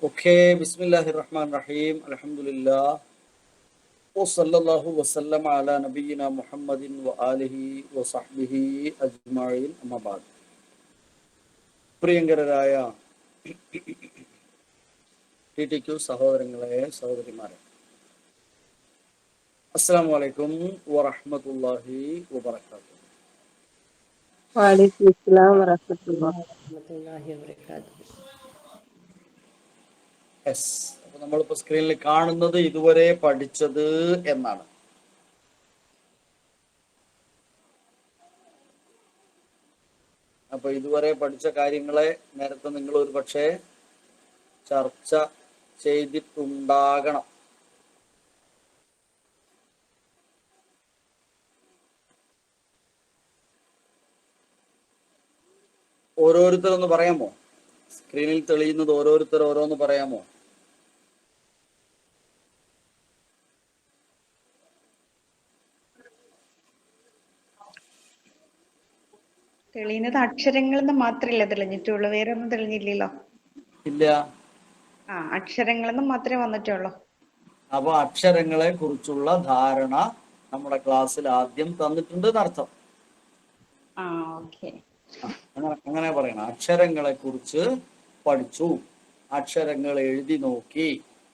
Okay, ബിസ്മില്ലാഹിർ റഹ്മാൻ റഹീം, അൽഹംദുലില്ലാഹ് വസല്ലല്ലാഹു വസല്ലമ അലാ നബിയിന മുഹമ്മദിൻ വ ആലിഹി വസഹ്ബിഹി അജ്മഈൻ, അമ്മാ ബഅദ്. പ്രിയങ്കരായ TTQ സഹോദരങ്ങളെ, സഹോദരിമാരെ, അസ്സലാമു അലൈക്കും വറഹ്മത്തുള്ളാഹി വബറകാതുഹു. വഅലൈക്കും അസ്സലാം വറഹ്മത്തുള്ളാഹി വബറകാതുഹു. യെസ്, അപ്പൊ നമ്മളിപ്പോ സ്ക്രീനിൽ കാണുന്നത് ഇതുവരെ പഠിച്ചത് എന്നാണ്. അപ്പൊ ഇതുവരെ പഠിച്ച കാര്യങ്ങളെ നേരത്തെ നിങ്ങൾ ഒരു പക്ഷേ ചർച്ച ചെയ്തിട്ടുണ്ടാകണം. ഓരോരുത്തരൊന്ന് പറയാമോ? സ്ക്രീനിൽ തെളിയുന്നത് ഓരോരുത്തർ ഓരോന്ന് പറയാമോ? തെളിയുന്നത് അക്ഷരങ്ങളെന്ന് മാത്രമല്ല തെളിഞ്ഞിട്ടുള്ളൂ, വേറെ ഒന്നും തെളിഞ്ഞില്ലല്ലോ. ഇല്ല. അക്ഷരങ്ങളെന്ന് മാത്രമേ വന്നിട്ടുള്ളൂ. അപ്പൊ അക്ഷരങ്ങളെ കുറിച്ചുള്ള ധാരണ നമ്മുടെ ക്ലാസ്സിൽ ആദ്യം തന്നിട്ടുണ്ട് എന്നർത്ഥം. ഓക്കെ. അങ്ങനെ പറയണം. അക്ഷരങ്ങളെ കുറിച്ച് പഠിച്ചു, അക്ഷരങ്ങൾ എഴുതി നോക്കി,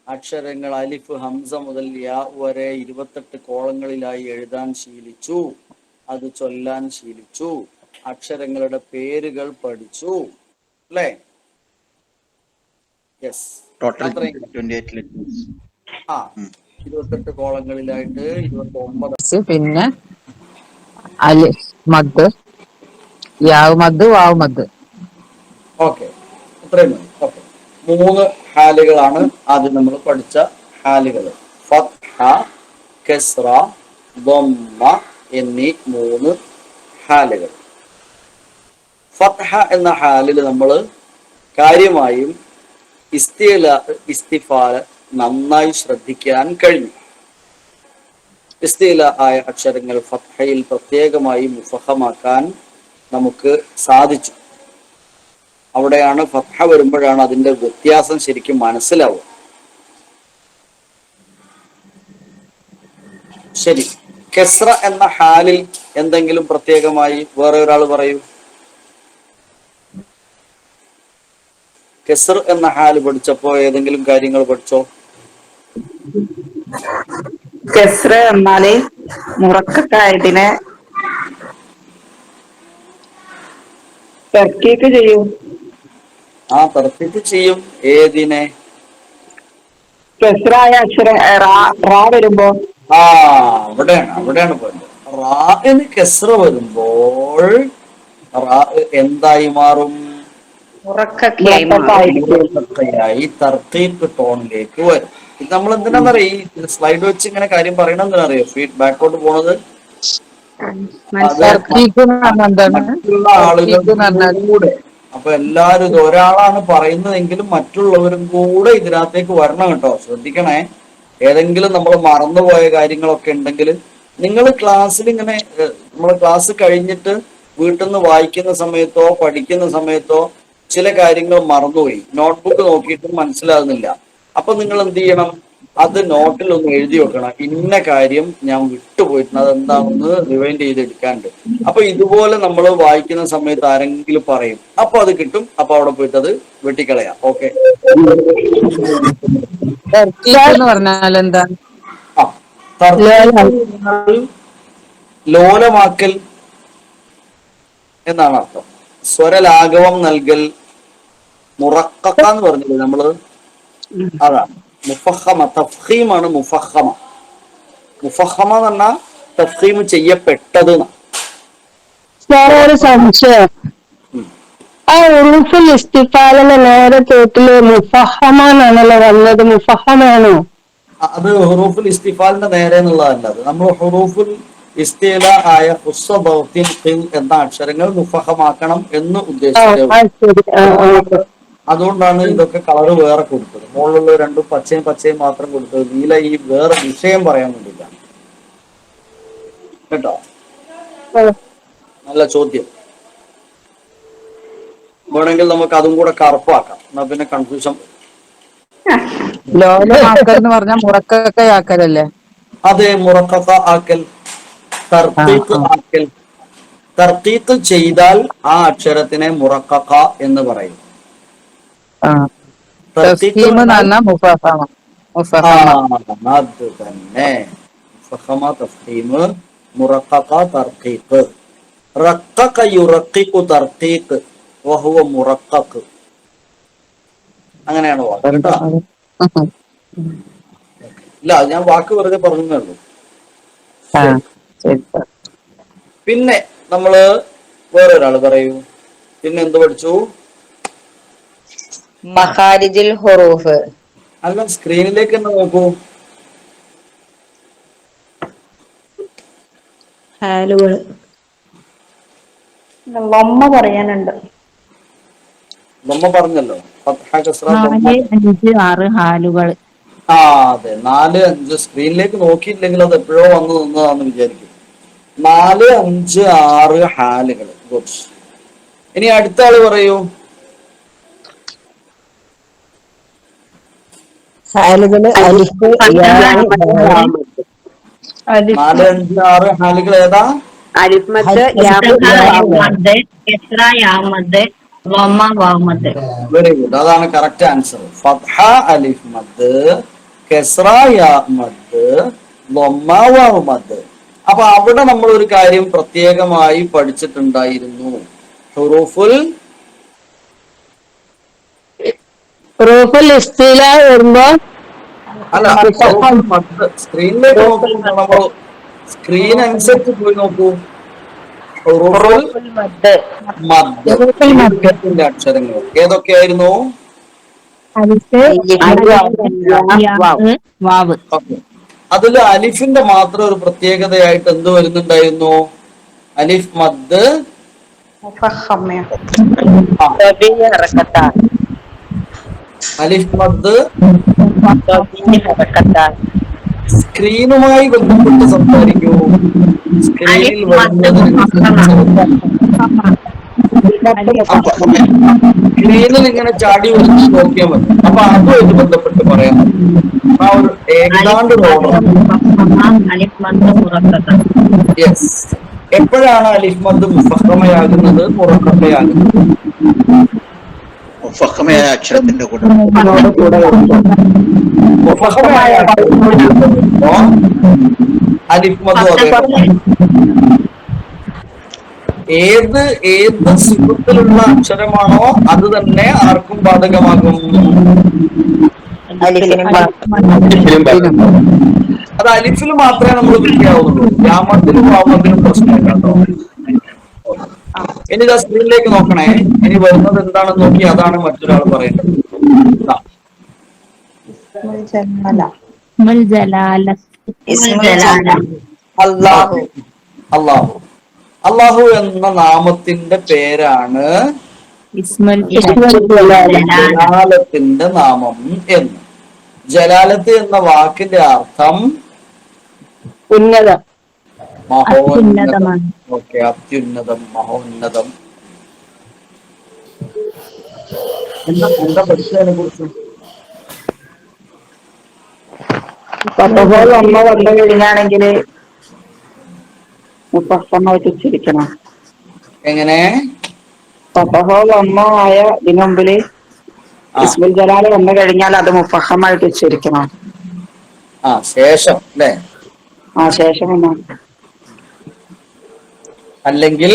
അക്ഷരങ്ങൾ അലിഫ് ഹംസ മുതൽ യാ വരെ 28 കോളങ്ങളിലായി എഴുതാൻ ശീലിച്ചു, അത് ചൊല്ലാൻ ശീലിച്ചു, അക്ഷരങ്ങളുടെ പേരുകൾ പഠിച്ചു, അല്ലേ? യെസ്. ടോട്ടൽ അത്രയും 28 ലെറ്റേഴ്സ്. 28 കോളങ്ങളിലായിട്ട് 29. പിന്നെ മദ്, യാവ് മദ്, വാവ് മദ്. ഓക്കെ, അത്രയും മതി. ഓക്കെ, 3 ഹാലുകളാണ് ആദ്യം നമ്മൾ പഠിച്ച ഹാലുകൾ. ഫത്ഹ, കസ്റ, ദമ്മ എന്നീ 3 ഹാലുകൾ. ഫത്ഹ എന്ന ഹാലിൽ നമ്മൾ കാര്യമായും ഇസ്തിഫാല നന്നായി ശ്രദ്ധിക്കാൻ കഴിഞ്ഞു. ഇസ്തില ആയ അക്ഷരങ്ങൾ ഫത്ഹയിൽ പ്രത്യേകമായി മുഫഹമാക്കാൻ നമുക്ക് സാധിച്ചു. അവിടെയാണ് ഫത്ഹ വരുമ്പോഴാണ് അതിന്റെ വ്യത്യാസം ശരിക്കും മനസ്സിലാവുക. ശരി, കെസ്ര എന്ന ഹാലിൽ എന്തെങ്കിലും പ്രത്യേകമായി വേറെ ഒരാൾ പറയൂ. കെസ്ർ എന്ന ഹാല് പഠിച്ചപ്പോ ഏതെങ്കിലും കാര്യങ്ങൾ പഠിച്ചോ? കെസ്ര എന്നാല് മുറക്കത്തായതിനെ തർക്കീക്ക് ചെയ്യും. തർക്കീക്ക് ചെയ്യും. ഏതിനെ? കെസ്രായ അക്ഷരം റാ വരുമ്പോ അവിടെയാണ് പോയത്. റാന് കെസ്ര വരുമ്പോൾ റാ എന്തായി മാറും? മുറക്കത്തായി തർക്കീക്ക് ടോണിലേക്ക് വരും. ഇത് നമ്മൾ എന്തിനാന്നറിയോ ഈ സ്ലൈഡ് വെച്ച് ഇങ്ങനെ കാര്യം പറയണത് എന്തിനറിയോ? ഫീഡ്ബാക്കോട്ട് പോണത് മറ്റുള്ള ആളുകൾ കൂടെ. അപ്പൊ എല്ലാരും ഇത് ഒരാളാണ് പറയുന്നതെങ്കിലും മറ്റുള്ളവരും കൂടെ ഇതിനകത്തേക്ക് വരണം കേട്ടോ. ശ്രദ്ധിക്കണേ. ഏതെങ്കിലും നമ്മൾ മറന്നുപോയ കാര്യങ്ങളൊക്കെ ഉണ്ടെങ്കിൽ നിങ്ങൾ ക്ലാസ്സിൽ ഇങ്ങനെ നമ്മൾ ക്ലാസ് കഴിഞ്ഞിട്ട് വീട്ടിൽ നിന്ന് വായിക്കുന്ന സമയത്തോ പഠിക്കുന്ന സമയത്തോ ചില കാര്യങ്ങൾ മറന്നുപോയി, നോട്ട്ബുക്ക് നോക്കിയിട്ടും മനസ്സിലാകുന്നില്ല. അപ്പൊ നിങ്ങൾ എന്ത് ചെയ്യണം? അത് നോട്ടിൽ ഒന്ന് എഴുതി വെക്കണം. ഇന്ന കാര്യം ഞാൻ വിട്ടുപോയിട്ടുണ്ട്, അതെന്താണെന്ന് റിവൈൻഡ് ചെയ്തെടുക്കാണ്ട്. അപ്പൊ ഇതുപോലെ നമ്മൾ വായിക്കുന്ന സമയത്ത് ആരെങ്കിലും പറയും, അപ്പൊ അത് കിട്ടും. അപ്പൊ അവിടെ പോയിട്ട് അത് വെട്ടിക്കളയാം. ഓക്കെ. ലോലമാക്കൽ എന്നാണ് അർത്ഥം. സ്വരലാഘവം നൽകൽ, മുറക്കക്ക എന്ന് പറഞ്ഞില്ലേ നമ്മള്, അതാണ് മുഫഹമ. തഫ്ഹീമാണ് മുഫഹമ. മുഫഹമ എന്ന് പറഞ്ഞാൽ തഫ്ഹീം ചെയ്യപ്പെട്ടത്. ഒരു സംശയം, ആ ഉറുഫുൽ ഇസ്തിഫാലിന്റെ നേരെ തോട്ടില് മുഫഹമാണല്ലോ വന്നത്. മുഫഹമാണോ അത്? ഹുറൂഫുൽ ഇസ്തിഫാലിന്റെ നേരെ എന്നുള്ളതല്ല. അത് നമ്മൾ ഹുറൂഫുൽ ഇസ്തില ആയ എന്ന അക്ഷരങ്ങൾ മുഫഹമാക്കണം എന്ന് ഉദ്ദേശിച്ചത്. അതുകൊണ്ടാണ് ഇതൊക്കെ കളറ് വേറെ കൊടുത്തത്. മുകളിലുള്ള 2 പച്ചയും മാത്രം കൊടുത്തത്. നീല ഈ വേറെ വിഷയം പറയാൻ വേണ്ടിയില്ല കേട്ടോ. നല്ല ചോദ്യം. വേണമെങ്കിൽ നമുക്ക് അതും കൂടെ കറുപ്പാക്കാം, എന്നാ പിന്നെ കൺഫ്യൂഷൻ. ലോലമാക്കൽ എന്ന് പറഞ്ഞാൽ മുറക്കക്കയാക്കലല്ലേ? അതെ, മുറക്കക്ക ആക്കൽ, തർത്തീഖ് ആക്കൽ. തർത്തീഖ് ചെയ്താൽ ആ അക്ഷരത്തിനെ മുറക്കക്ക എന്ന് പറയും. തർത്തീഖ് തസ്കീം എന്ന് എന്നാൽ പറഞ്ഞാൽ മുഫഹമ. അത് തന്നെ. മുഫഖമ, തഫ്ഹീമ്, മുറക്കക്ക, തർത്തീഖ്. റഖഖ യുറഖിഖു തർത്തീഖ് വഹുവ മുറഖഖ്. അങ്ങനെയാണ് വാക്ക് കേട്ടോ. ഇല്ല, ഞാൻ വാക്ക് വെറുതെ പറഞ്ഞേ ഉള്ളൂ. ശരി. പിന്നെ നമ്മള് വേറൊരാള് പറയൂ. പിന്നെ എന്ത് പഠിച്ചു? മഖാരിജുൽ ഹുറൂഫ്. അല്ല, സ്ക്രീനിലേക്ക് തന്നെ നോക്കൂ. ഹാലുകൾ. ലൊമ്മ പറയാനുണ്ട്. നമ്മ പറഞ്ഞല്ലോ, ഫത്ഹ, കസ്റ, ദമ്മ. 4, 5, 6 ഹാലുകൾ. ആ അതെ, 4, 5. സ്ക്രീനിലേക്ക് നോക്കിയില്ലെങ്കിൽ അത് എപ്പോഴോ വന്നു നിന്നതാന്ന് വിചാരിക്കും. 4, 5, 6 ഹാലുകൾ. ഗുഡ്. ഇനി അടുത്ത ആള് പറയൂ. ഹാലുകള് അലിഫ്, യാ, വാവ്. 4, 5, 6 ഹാലുകൾ ഏതാ? അലിഫ് മദ്, യാ മദ്, കസ്റ, യാ മദ്, വമ്മ, വാവ് മദ്. വെരി ഗുഡ്, അതാണ് കറക്റ്റ് ആൻസർ. ഫത്ഹ, അലിഫ് മദ്, കസ്റ, യാ മദ്, ദമ്മ, വാവ് മദ്. അപ്പൊ അവിടെ നമ്മൾ ഒരു കാര്യം പ്രത്യേകമായി പഠിച്ചിട്ടുണ്ടായിരുന്നു. ഹുറൂഫുൽ ഇസ്തിലാ വരുമ്പോ അല്ല, ഹുറൂഫുൽ മദ്. സ്ക്രീനിലേക്ക് നോക്കൂ. നമ്മൾ സ്ക്രീൻ അനുസരിച്ച് പോയി നോക്കൂ. ഹുറൂഫുൽ മദ്. മദ്, ദീർഘത്തിന്റെ അക്ഷരങ്ങൾ ഏതൊക്കെയായിരുന്നു? അലിഫ്, യാ, വാവ്. ഓക്കെ. അതിൽ അലിഫിന്റെ മാത്രം ഒരു പ്രത്യേകതയായിട്ട് എന്ത് വരുന്നുണ്ടായിരുന്നു? അലിഫ് മദ് മുഫഖമയാണ്. അലിഫ് മദ് സ്ക്രീനുമായി ബന്ധപ്പെട്ട് സംസാരിക്കൂ. സ്ക്രീനിൽ സ്ക്രീനിൽ ഇങ്ങനെ ചാടി വരച്ച് നോക്കിയാൽ മതി. അപ്പൊ അതുമായിട്ട് ബന്ധപ്പെട്ട് പറയാം. ആ ഒരു ഏതാണ്ട് യെസ്. എപ്പോഴാണ് അലിഫ് മദ് മുഫഖമയാകുന്നത്, മുറഖഖയാകുന്നത്? മുഫഖമായ അക്ഷരത്തിന്റെ കൂടെ മുഫഖമായ അലിഫ് മദ് ഏത് സിഫത്തിലുള്ള അക്ഷരമാണോ അത് തന്നെ ആർക്കും ബാധകമാകും. അത് അലിഫിൽ മാത്രമേ നമ്മൾ വിളിക്കാവുള്ളൂ. യാമത്തിനും വാമത്തിനും പ്രശ്നമില്ല കേട്ടോ. ഇനി ഇതാ സ്ക്രീനിലേക്ക് നോക്കണേ. ഇനി വരുന്നത് എന്താണെന്ന് നോക്കി അതാണ് മറ്റൊരാൾ പറയേണ്ടത്. അല്ലാഹു. അള്ളാഹു. അള്ളാഹു എന്ന നാമത്തിന്റെ പേരാണ് ജലാലത്തിന്റെ നാമം എന്ന്. ജലാലത്ത് എന്ന വാക്കിന്റെ അർത്ഥം ഉന്നതം, മഹോന്നതം. ഓക്കെ, അത്യുന്നതം, മഹോന്നതം. എന്താ പഠിച്ചതിനെ കുറിച്ച്? അമ്മ വന്നു കഴിഞ്ഞാണെങ്കിൽ മുഫഖമായിട്ട് ഉച്ചരിക്കണം. എങ്ങനെ? അമ്മ ആയ ഇതിനു മുമ്പില് ഇസ്മുൽ ജലാല് വന്നു കഴിഞ്ഞാൽ അത് മുഫഖമായിട്ട് ഉച്ചരിക്കണം. ശേഷം അല്ലേ? ശേഷം അല്ലെങ്കിൽ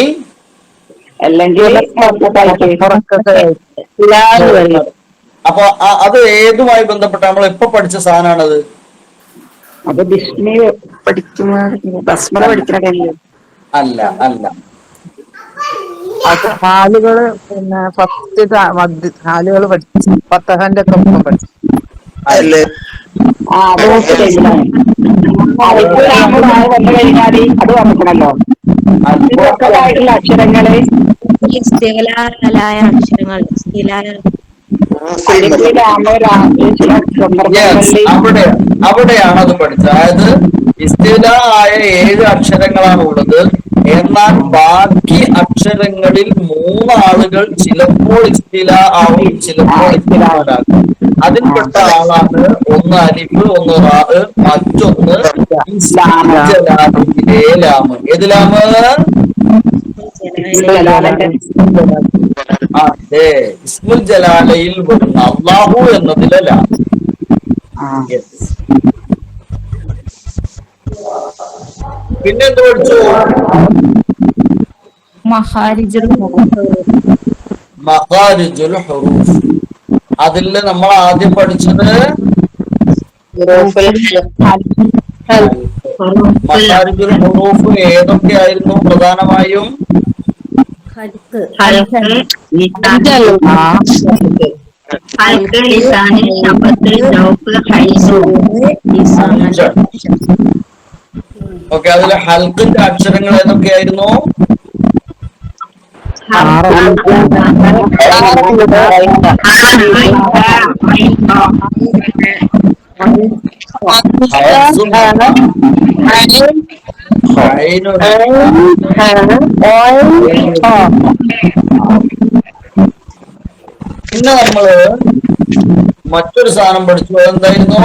അപ്പൊ അത് ഏതുമായി ബന്ധപ്പെട്ട നമ്മൾ എപ്പോ പഠിച്ച സാധനമാണത്? അത് ബിസ്മി പഠിക്കുന്ന ബസ്മല പഠിക്കുന്ന കാര്യം അല്ല. അത് ഹാലുകള് പിന്നെ ഫസ്റ്റ് ഹാലുകൾ പഠിച്ചു, ഫത്തഹന്റെ ഒക്കെ ഒപ്പം പഠിച്ചു. അല്ലേ? അത് വന്നു കഴിഞ്ഞാല് അത് വന്നിക്കണല്ലോ. ആയിട്ടുള്ള അക്ഷരങ്ങള് ഇസ്തിഗ്ലാലായ അക്ഷരങ്ങൾ കുഞ്ഞുട്ടി ചില സന്ദർഭങ്ങളിൽ അവിടെയാണ് അത് പഠിച്ചത്. അതായത് ഇസ്തില ആയ 7 അക്ഷരങ്ങളാണ് ഉള്ളത്. എന്നാൽ ബാക്കി അക്ഷരങ്ങളിൽ 3 ആളുകൾ ചിലപ്പോൾ ഇസ്തില ആവും, ചിലപ്പോൾ ഇസ്തിലാകും. അതിൽപ്പെട്ട ആളാണ് ഒന്ന് അലിഫ്, ഒന്ന് റാ, മറ്റൊന്ന് ജലാലിലെ ലാമ്. ഏത് ലാമ്? അതെ, ഇസ്മുൽ ജലാലയിൽ വരുന്ന അള്ളാഹു എന്നതിലെ ലാം. പിന്നെ എന്ത് പഠിച്ചു? മഹാരിജുൽ മഖാരിജുൽ ഹുറൂഫ്. അതില് നമ്മൾ ആദ്യം പഠിച്ചത് മഖാരിജുൽ ഹുറൂഫ് ഏതൊക്കെയായിരുന്നു? പ്രധാനമായും ഹൽക്ക്, ലിസാന്, ശഫത്ത്, ജൗഫ്, ഹൈസു. ഓക്കെ, അതിലെ ഹൽക്കിന്റെ അക്ഷരങ്ങൾ ഏതൊക്കെയായിരുന്നു? പിന്നെ നമ്മള് മറ്റൊരു സാധനം പഠിച്ചു. അതെന്തായിരുന്നു?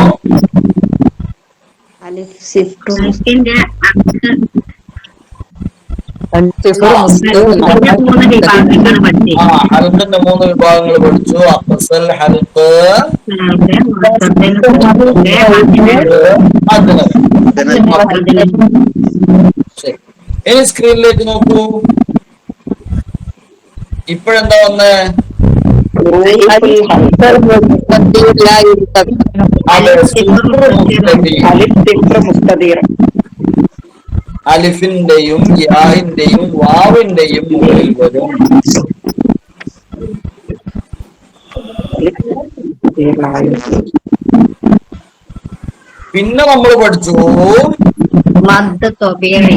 ഹൽക്കിന്റെ മൂന്ന് വിഭാഗങ്ങൾ പഠിച്ചു. ഹൽക്കിന്റെ 3 വിഭാഗങ്ങൾ പഠിച്ചു. അഖ്സൽ ഹൽക്ക്, ശരി. ഇനി സ്ക്രീനിലേക്ക് നോക്കൂ. ഇപ്പോഴെന്താ വന്നേ? അലിഫിന്റെയും യാഹിന്റെയും വാവിന്റെയും മുകളിൽ വരും. പിന്നെ നമ്മൾ പഠിച്ചു മദ് ത്വബീഇ,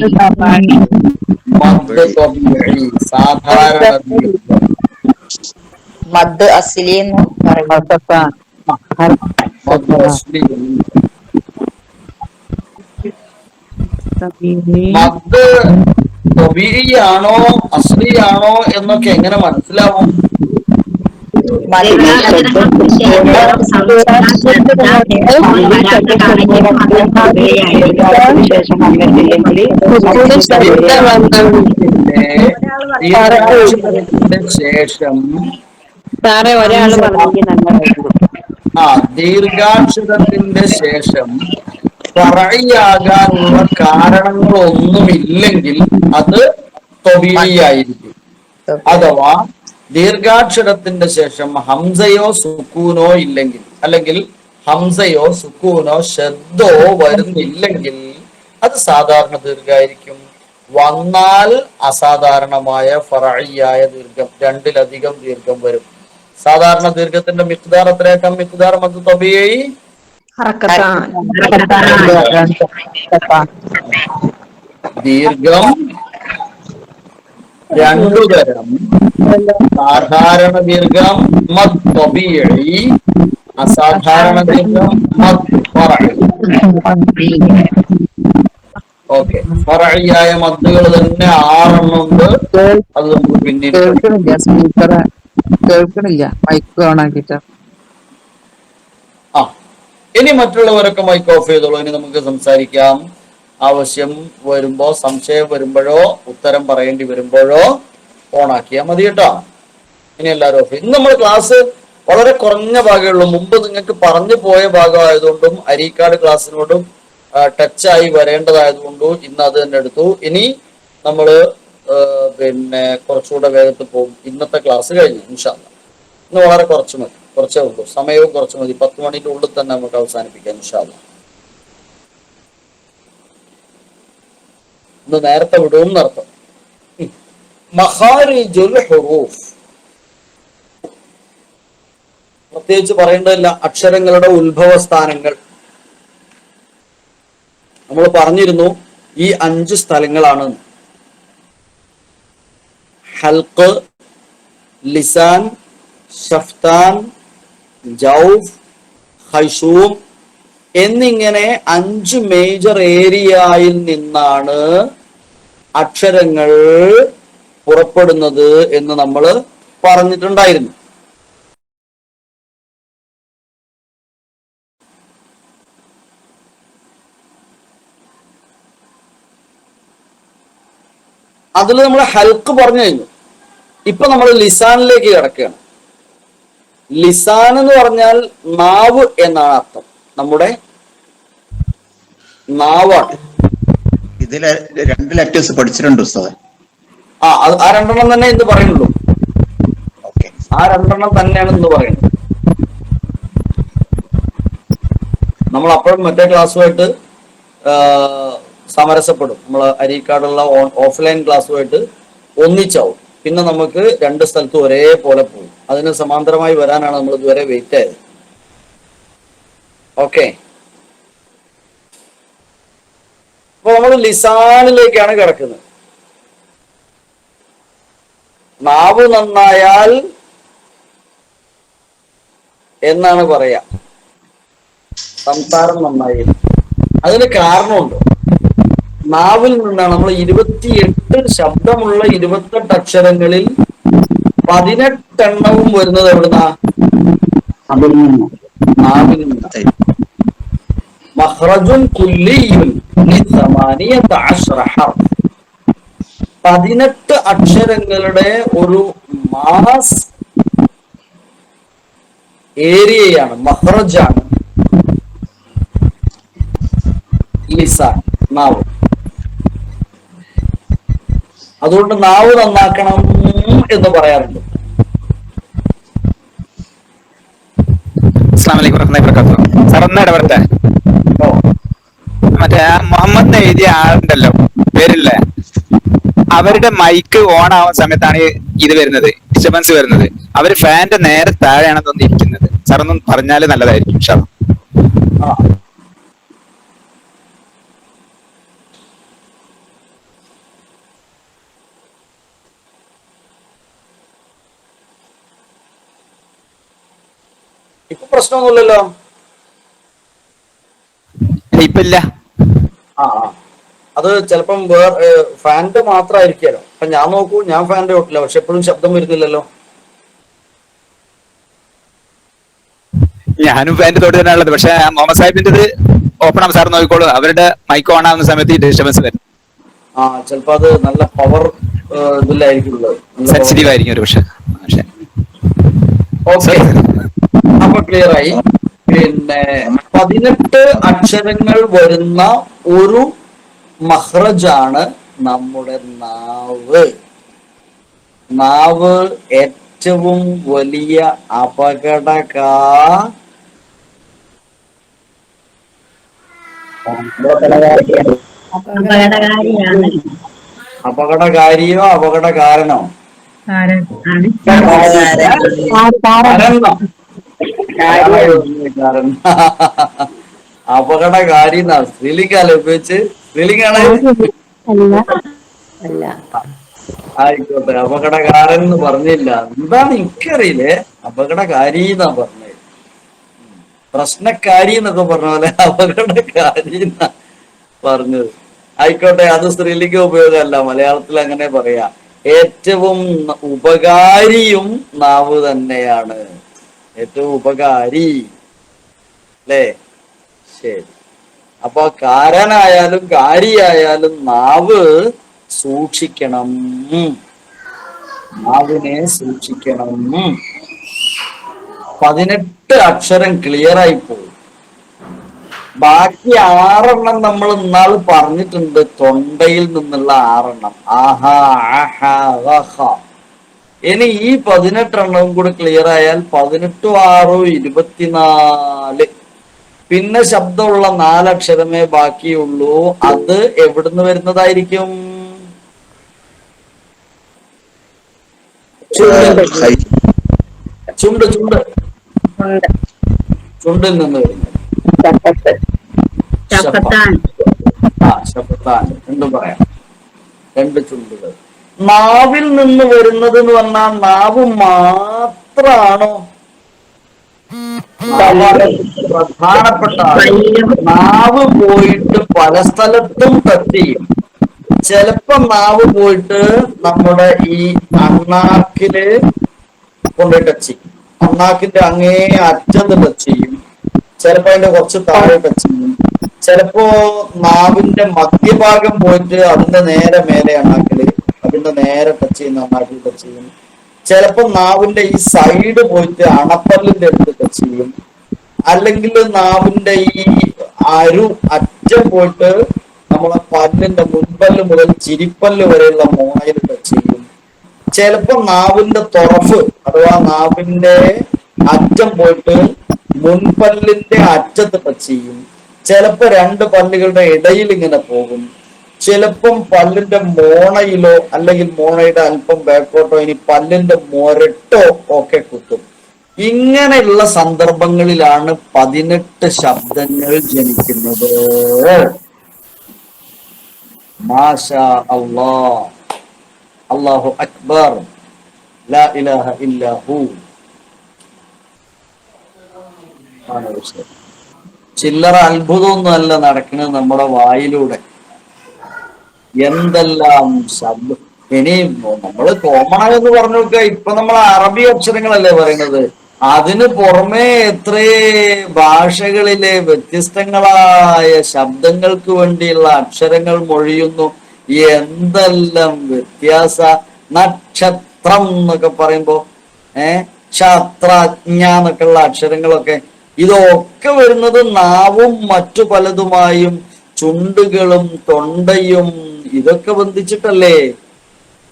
സാധാരണ മദ് അസ്ലി എന്ന് പറയും. മദ് ത്വബീഇയാണോ അസ്ലിയാണോ എന്നൊക്കെ എങ്ങനെ മനസ്സിലാവും? ശേഷം വന്നിട്ടില്ലെങ്കിൽ ശേഷം ഒരാൾ പറഞ്ഞെങ്കിൽ നല്ലതായിരുന്നു. ദീർഘാക്ഷരത്തിന്റെ ശേഷം ഫറഇയാകാനുള്ള കാരണങ്ങളൊന്നുമില്ലെങ്കിൽ അത് ത്വബീഇയായിരിക്കും. അഥവാ ദീർഘാക്ഷരത്തിന്റെ ശേഷം ഹംസയോ സുക്കൂനോ ഇല്ലെങ്കിൽ, അല്ലെങ്കിൽ ഹംസയോ സുക്കൂനോ ശബ്ദോ വരുന്നില്ലെങ്കിൽ അത് സാധാരണ ദീർഘായിരിക്കും. വന്നാൽ അസാധാരണമായ ഫറഇയായ ദീർഘം, 2-ലധികം ദീർഘം വരും. സാധാരണ ദീർഘത്തിന്റെ മിഖ്ദാർ എത്രയാക്കാം? മിഖ്ദാർ മദ് ത്വബീഇ ദീർഘം 2 തരം. സാധാരണ ദീർഘം മദ് ത്വബീഇ, അസാധാരണ ദീർഘം മദ് ഫറഇ. ഓക്കെ, ഫറഇയായ മദ്ദുകൾ തന്നെ 6 ഉണ്ട്. അത് നമുക്ക് പിന്നീട് കേൾക്കണില്ല, മൈക്ക് ഓൺ ആക്കിട്ട. ഇനി മറ്റുള്ളവരൊക്കെ മൈക്ക് ഓഫ് ചെയ്തോളൂ. ഇനി നമുക്ക് സംസാരിക്കാം. ആവശ്യം വരുമ്പോ, സംശയം വരുമ്പോഴോ, ഉത്തരം പറയേണ്ടി വരുമ്പോഴോ ഓണാക്കിയാൽ മതി കേട്ടോ. ഇനി എല്ലാവരും ഓഫ്. ഇന്ന് നമ്മൾ ക്ലാസ് വളരെ കുറഞ്ഞ ഭാഗമേ ഉള്ളൂ. മുമ്പ് നിങ്ങൾക്ക് പറഞ്ഞു പോയ ഭാഗമായതുകൊണ്ടും അരീക്കാട് ക്ലാസ്സിനോടും ടച്ചായി വരേണ്ടതായതുകൊണ്ടും ഇന്ന് അത് തന്നെ എടുത്തു. ഇനി നമ്മള് പിന്നെ കുറച്ചുകൂടെ വേഗത്തിൽ പോകും. ഇന്നത്തെ ക്ലാസ് കഴിഞ്ഞു ഇൻഷാ അല്ലാഹ്. ഇന്ന് വളരെ കുറച്ച് മതി, കുറച്ചേ ഉള്ളൂ. സമയവും കുറച്ച് മതി. 10 മണിന്റെ ഉള്ളിൽ തന്നെ നമുക്ക് അവസാനിപ്പിക്കാം ഇൻഷാ അല്ലാഹ്. ഇന്ന് നേരത്തെ വിടും എന്നർത്ഥം. മഖാരിജുൽ ഹുറൂഫ് പ്രത്യേകിച്ച് പറയേണ്ടതില്ല. അക്ഷരങ്ങളുടെ ഉത്ഭവ സ്ഥാനങ്ങൾ നമ്മൾ പറഞ്ഞിരുന്നു. ഈ 5 സ്ഥലങ്ങളാണ്: ഹൽഖ്, ലിസാൻ, ഷഫ്താൻ, ജൗഫ്, ഹൈഷൂം എന്നിങ്ങനെ 5 മേജർ ഏരിയയിൽ നിന്നാണ് അക്ഷരങ്ങൾ പുറപ്പെടുന്നത് എന്ന് നമ്മൾ പറഞ്ഞിട്ടുണ്ടായിരുന്നു. അതിൽ നമ്മൾ ഹൽക്ക് പറഞ്ഞു കഴിഞ്ഞു. ഇപ്പൊ നമ്മൾ ലിസാനിലേക്ക് കിടക്കുകയാണ്. ലിസാൻ എന്ന് പറഞ്ഞാൽ നാവ് എന്നാണ് അർത്ഥം. നമ്മുടെ നാവാണ്. ഇതില് 2 ലെറ്റേഴ്സ് പഠിച്ചിട്ടുണ്ട് ഉസ്താദ്. ആ 2 തന്നെ ഇന്ന് പറയുന്നുള്ളൂ. ഓക്കെ, ആ 2 തന്നെയാണ് ഇന്ന് പറയുന്നത്. നമ്മൾ അപ്പോഴും മറ്റേ ക്ലാസ്സുമായിട്ട് സമരസപ്പെടും. നമ്മൾ അരീക്കാടുള്ള ഓഫ്ലൈൻ ക്ലാസ്സുമായിട്ട് ഒന്നിച്ചാവും. പിന്നെ നമുക്ക് 2 സ്ഥലത്തും ഒരേപോലെ പോകും. അതിന് സമാന്തരമായി വരാനാണ് നമ്മൾ ഇതുവരെ വെയിറ്റ് ആയത്. ഓക്കെ, അപ്പൊ നമ്മൾ ലിസാനിലേക്കാണ് കിടക്കുന്നത്. നാവ് നന്നായാൽ എന്നാണ് പറയാ, സംസാരം നന്നായി. അതിന് കാരണമുണ്ട്. നാവിൽ നിന്നാണ് നമ്മൾ 28 ശബ്ദമുള്ള 28 അക്ഷരങ്ങളിൽ 18 എണ്ണവും വരുന്നത് എവിടുന്നാ? നാവിൽ നിന്ന്. മഖ്റജുൻ കുല്ലിയുൻ ലിസമാനിയത അശ്റ ഹർഫ്. 18 അക്ഷരങ്ങളുടെ ഒരു മാസ് ഏരിയയാണ്, മഖ്റജാണ് ലിസാൻ, നാവ്. അതുകൊണ്ട് നാവ് നന്നാക്കണം എന്ന് പറയാറുണ്ട്. അസ്സലാമു അലൈക്കും വറഹ്മത്തുള്ളാഹി വബറകാതുഹു. സാർ ഒന്ന് ഇടപെടട്ടെ. മറ്റേ മുഹമ്മദ് എഴുതിയ ആളുണ്ടല്ലോ, പേരില്ലേ, അവരുടെ മൈക്ക് ഓൺ ആവുന്ന സമയത്താണ് ഇത് വരുന്നത്, ഡിസ്റ്റർബൻസ് വരുന്നത്. അവര് ഫാന്റെ നേരെ താഴെയാണ് തോന്നിയിരിക്കുന്നത്. സാർ ഒന്നും പറഞ്ഞാല് നല്ലതായിരിക്കും. ഇപ്പൊ പ്രശ്നമൊന്നുമില്ലല്ലോ. ഇപ്പൊ ഇല്ല. അത് ചിലപ്പം ഫാൻ്റെ മാത്രമായിരിക്കാലോ. അപ്പൊ ഞാൻ നോക്കൂ, ഞാൻ ഫാൻ്റെ ഓട്ടില്ല, പക്ഷെ എപ്പോഴും ശബ്ദം വരുന്നില്ലല്ലോ. ഞാനും ഫാൻ്റെ തോട്ട് തന്നെ ഉള്ളത്. പക്ഷെ മുഹമ്മദ് സാഹിബിന്റെ ഓപ്പൺ ആവും. സാർ നോക്കിക്കോളൂ, അവരുടെ മൈക്ക് ഓൺ ആവുന്ന സമയത്ത് ഈ ഡിസ്റ്റർബൻസ് വരും. ചിലപ്പോ അത് നല്ല പവർ ഇതിലായിരിക്കും, സെൻസിറ്റീവ് ആയിരിക്കും ഒരു പക്ഷെ. ഓക്കെ, അപ്പൊ ക്ലിയർ ആയി. പിന്നെ 18 അക്ഷരങ്ങൾ വരുന്ന ഒരു മഖ്റജാണ് നമ്മുടെ നാവ്. നാവ് ഏറ്റവും വലിയ അപകടകാരിയോ അപകടകാരനോ? അപകടകാരി എന്നാണ് സ്ത്രീലിംഗാലോ ഉപയോഗിച്ച്. സ്ത്രീലിംഗാണ്. ആയിക്കോട്ടെ, അപകടകാരൻ എന്ന് പറഞ്ഞില്ല. എന്താണ് എനിക്കറിയില്ലേ, അപകടകാരി എന്നാ പറഞ്ഞത്. പ്രശ്നക്കാരി എന്നൊക്കെ പറഞ്ഞ പോലെ അപകടകാരി എന്നാ പറഞ്ഞത്. ആയിക്കോട്ടെ, അത് സ്ത്രീലിംഗ ഉപയോഗമല്ല, മലയാളത്തിൽ അങ്ങനെ പറയാം. ഏറ്റവും ഉപകാരിയും നാവ് തന്നെയാണ്. ഏറ്റവും ഉപകാരി അല്ലേ? ശരി. അപ്പൊ കാരനായാലും കാരിയായാലും നാവ് സൂക്ഷിക്കണം, നാവിനെ സൂക്ഷിക്കണം. 18 അക്ഷരം ക്ലിയർ ആയി പോകും. ബാക്കി 6 നമ്മൾ ഇന്നാള് പറഞ്ഞിട്ടുണ്ട്, തൊണ്ടയിൽ നിന്നുള്ള 6. ആഹാ, ആഹാ, വഹ. ഇനി ഈ 18 കൂടെ ക്ലിയർ ആയാൽ 18 6 24. പിന്നെ ശബ്ദമുള്ള 4 അക്ഷരമേ ബാക്കിയുള്ളൂ. അത് എവിടുന്ന് വരുന്നതായിരിക്കും? ചുണ്ട്, ചുണ്ട്, ചുണ്ടിൽ നിന്ന് വരുന്നത്. ശബ്ദത്താൻ എന്തും പറയാം. 2 ചുണ്ടുകൾ. നാവിൽ നിന്ന് വരുന്നത് എന്ന് പറഞ്ഞാൽ നാവ് മാത്രാണോ? നാവാണ് പ്രധാനപ്പെട്ട ആള്. നാവ് പോയിട്ട് പല സ്ഥലത്തും ടച്ച് ചെയ്യും. ചിലപ്പോ നാവ് പോയിട്ട് നമ്മുടെ ഈ അണ്ണാക്കില് കൊണ്ടുപോയി ടച്ച് ചെയ്യും. അണ്ണാക്കിന്റെ അങ്ങേ അറ്റത്ത് ടച്ച് ചെയ്യും. ചിലപ്പോ അതിന്റെ കുറച്ച് താഴെ ടച്ച് ചെയ്യും. ചിലപ്പോ നാവിന്റെ മധ്യഭാഗം പോയിട്ട് അതിന്റെ നേരെ മേലെ അണ്ണാക്കില്, അതിന്റെ നേരെ ടച്ച് ചെയ്യുന്ന അണ്ണാക്കിൽ ടച്ച് ചെയ്യും. ചിലപ്പോ നാവിന്റെ ഈ സൈഡ് പോയിട്ട് അണപ്പല്ലിന്റെ അടുത്ത് ടച്ച് ചെയ്യും. അല്ലെങ്കിൽ നാവിന്റെ ഈ അറ്റം പോയിട്ട് നമ്മളെ പല്ലിന്റെ മുൻപല്ല് മുതൽ ചിരിപ്പല്ല് വരെയുള്ള മോണയിൽ ടച്ച് ചെയ്യും. ചിലപ്പോ നാവിന്റെ തുറഫ് അഥവാ നാവിന്റെ അറ്റം പോയിട്ട് മുൻപല്ലിന്റെ അറ്റത്ത് ടച്ച് ചെയ്യും. ചിലപ്പോ രണ്ട് പല്ലുകളുടെ ഇടയിൽ ഇങ്ങനെ പോകും. ചിലപ്പം പല്ലിന്റെ മോണയിലോ അല്ലെങ്കിൽ മോണയുടെ അല്പം ബാക്കോട്ടോ ഇനി പല്ലിന്റെ മൊരട്ടോ ഒക്കെ കുത്തും. ഇങ്ങനെയുള്ള സന്ദർഭങ്ങളിലാണ് 18 ശബ്ദങ്ങൾ ജനിക്കുന്നത്. മാഷാ അല്ലാഹ്, അല്ലാഹു അക്ബർ, ലാ ഇലാഹ ഇല്ലാഹു. ചില്ലറ അത്ഭുതമൊന്നും അല്ല നടക്കുന്നത് നമ്മുടെ വായിലൂടെ. എന്തെല്ലാം ശബ്ദം. ഇനി നമ്മള് കോമൺ എന്ന് പറഞ്ഞു നോക്കുക, ഇപ്പൊ നമ്മൾ അറബി അക്ഷരങ്ങളല്ലേ പറയുന്നത്. അതിന് പുറമെ എത്രേ ഭാഷകളിലെ വ്യത്യസ്തങ്ങളായ ശബ്ദങ്ങൾക്ക് വേണ്ടിയുള്ള അക്ഷരങ്ങൾ മൊഴിയുന്നു. എന്തെല്ലാം വ്യത്യാസ. നക്ഷത്രം എന്നൊക്കെ പറയുമ്പോ ക്ഷത്രജ്ഞ എന്നൊക്കെയുള്ള അക്ഷരങ്ങളൊക്കെ, ഇതൊക്കെ വരുന്നത് നാവും മറ്റു പലതുമായും ചുണ്ടുകളും തൊണ്ടയും ഇതൊക്കെ ബന്ധിച്ചിട്ടല്ലേ.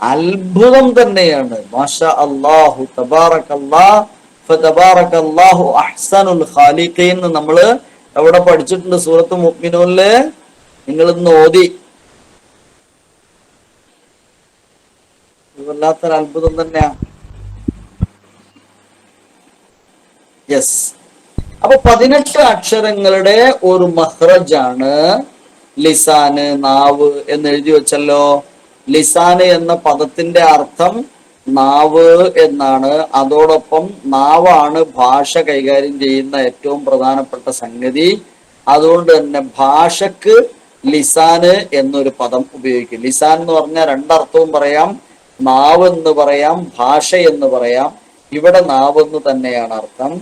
അത്ഭുതം തന്നെയാണ്. മാഷാ അല്ലാഹു തബാറകല്ലാഹ് ഫതബാറകല്ലാഹു അഹ്സനുൽ ഖാലിഖീൻ നമ്മള് എവിടെ പഠിച്ചിട്ടുണ്ട്? സൂറത്ത് മുഅ്മിനൂനില്. നിങ്ങൾ ഇന്ന് ഓതി. വല്ലാത്തൊരു അത്ഭുതം തന്നെയാ. യെസ്. അപ്പൊ 18 അക്ഷരങ്ങളുടെ ഒരു മഖ്റജാണ് ലിസാന്, നാവ് എന്ന് എഴുതി വെച്ചല്ലോ. ലിസാന് എന്ന പദത്തിന്റെ അർത്ഥം നാവ് എന്നാണ്. അതോടൊപ്പം നാവാണ് ഭാഷ കൈകാര്യം ചെയ്യുന്ന ഏറ്റവും പ്രധാനപ്പെട്ട സംഗതി. അതുകൊണ്ട് തന്നെ ഭാഷക്ക് ലിസാന് എന്നൊരു പദം ഉപയോഗിക്കും. ലിസാൻ എന്ന് പറഞ്ഞാൽ രണ്ടർത്ഥവും പറയാം. നാവ് എന്ന് പറയാം, ഭാഷ എന്ന് പറയാം. ഇവിടെ നാവ് എന്ന് തന്നെയാണ് അർത്ഥം.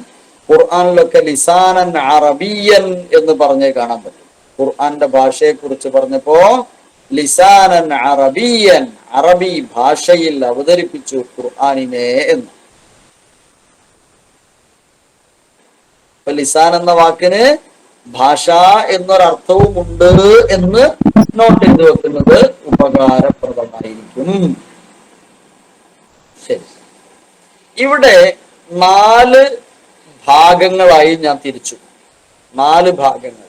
ഖുർആനിലൊക്കെ ലിസാനൻ അറബിയൻ എന്ന് പറഞ്ഞേ കാണാൻ പറ്റും. ഖുർആന്റെ ഭാഷയെ കുറിച്ച് പറഞ്ഞപ്പോ ലിസാനൻ അറബിയൻ, അറബി ഭാഷയിൽ അവതരിപ്പിച്ചു ഖുർആനിനെ എന്ന്. അപ്പൊ ലിസാൻ എന്ന വാക്കിന് ഭാഷ എന്നൊരർത്ഥവും ഉണ്ട് എന്ന് നോട്ട് ചെയ്ത് വെക്കുന്നത് ഉപകാരപ്രദമായിരിക്കും. ശരി, ഇവിടെ 4 ഭാഗങ്ങളായി ഞാൻ തിരിച്ചു. 4 ഭാഗങ്ങൾ.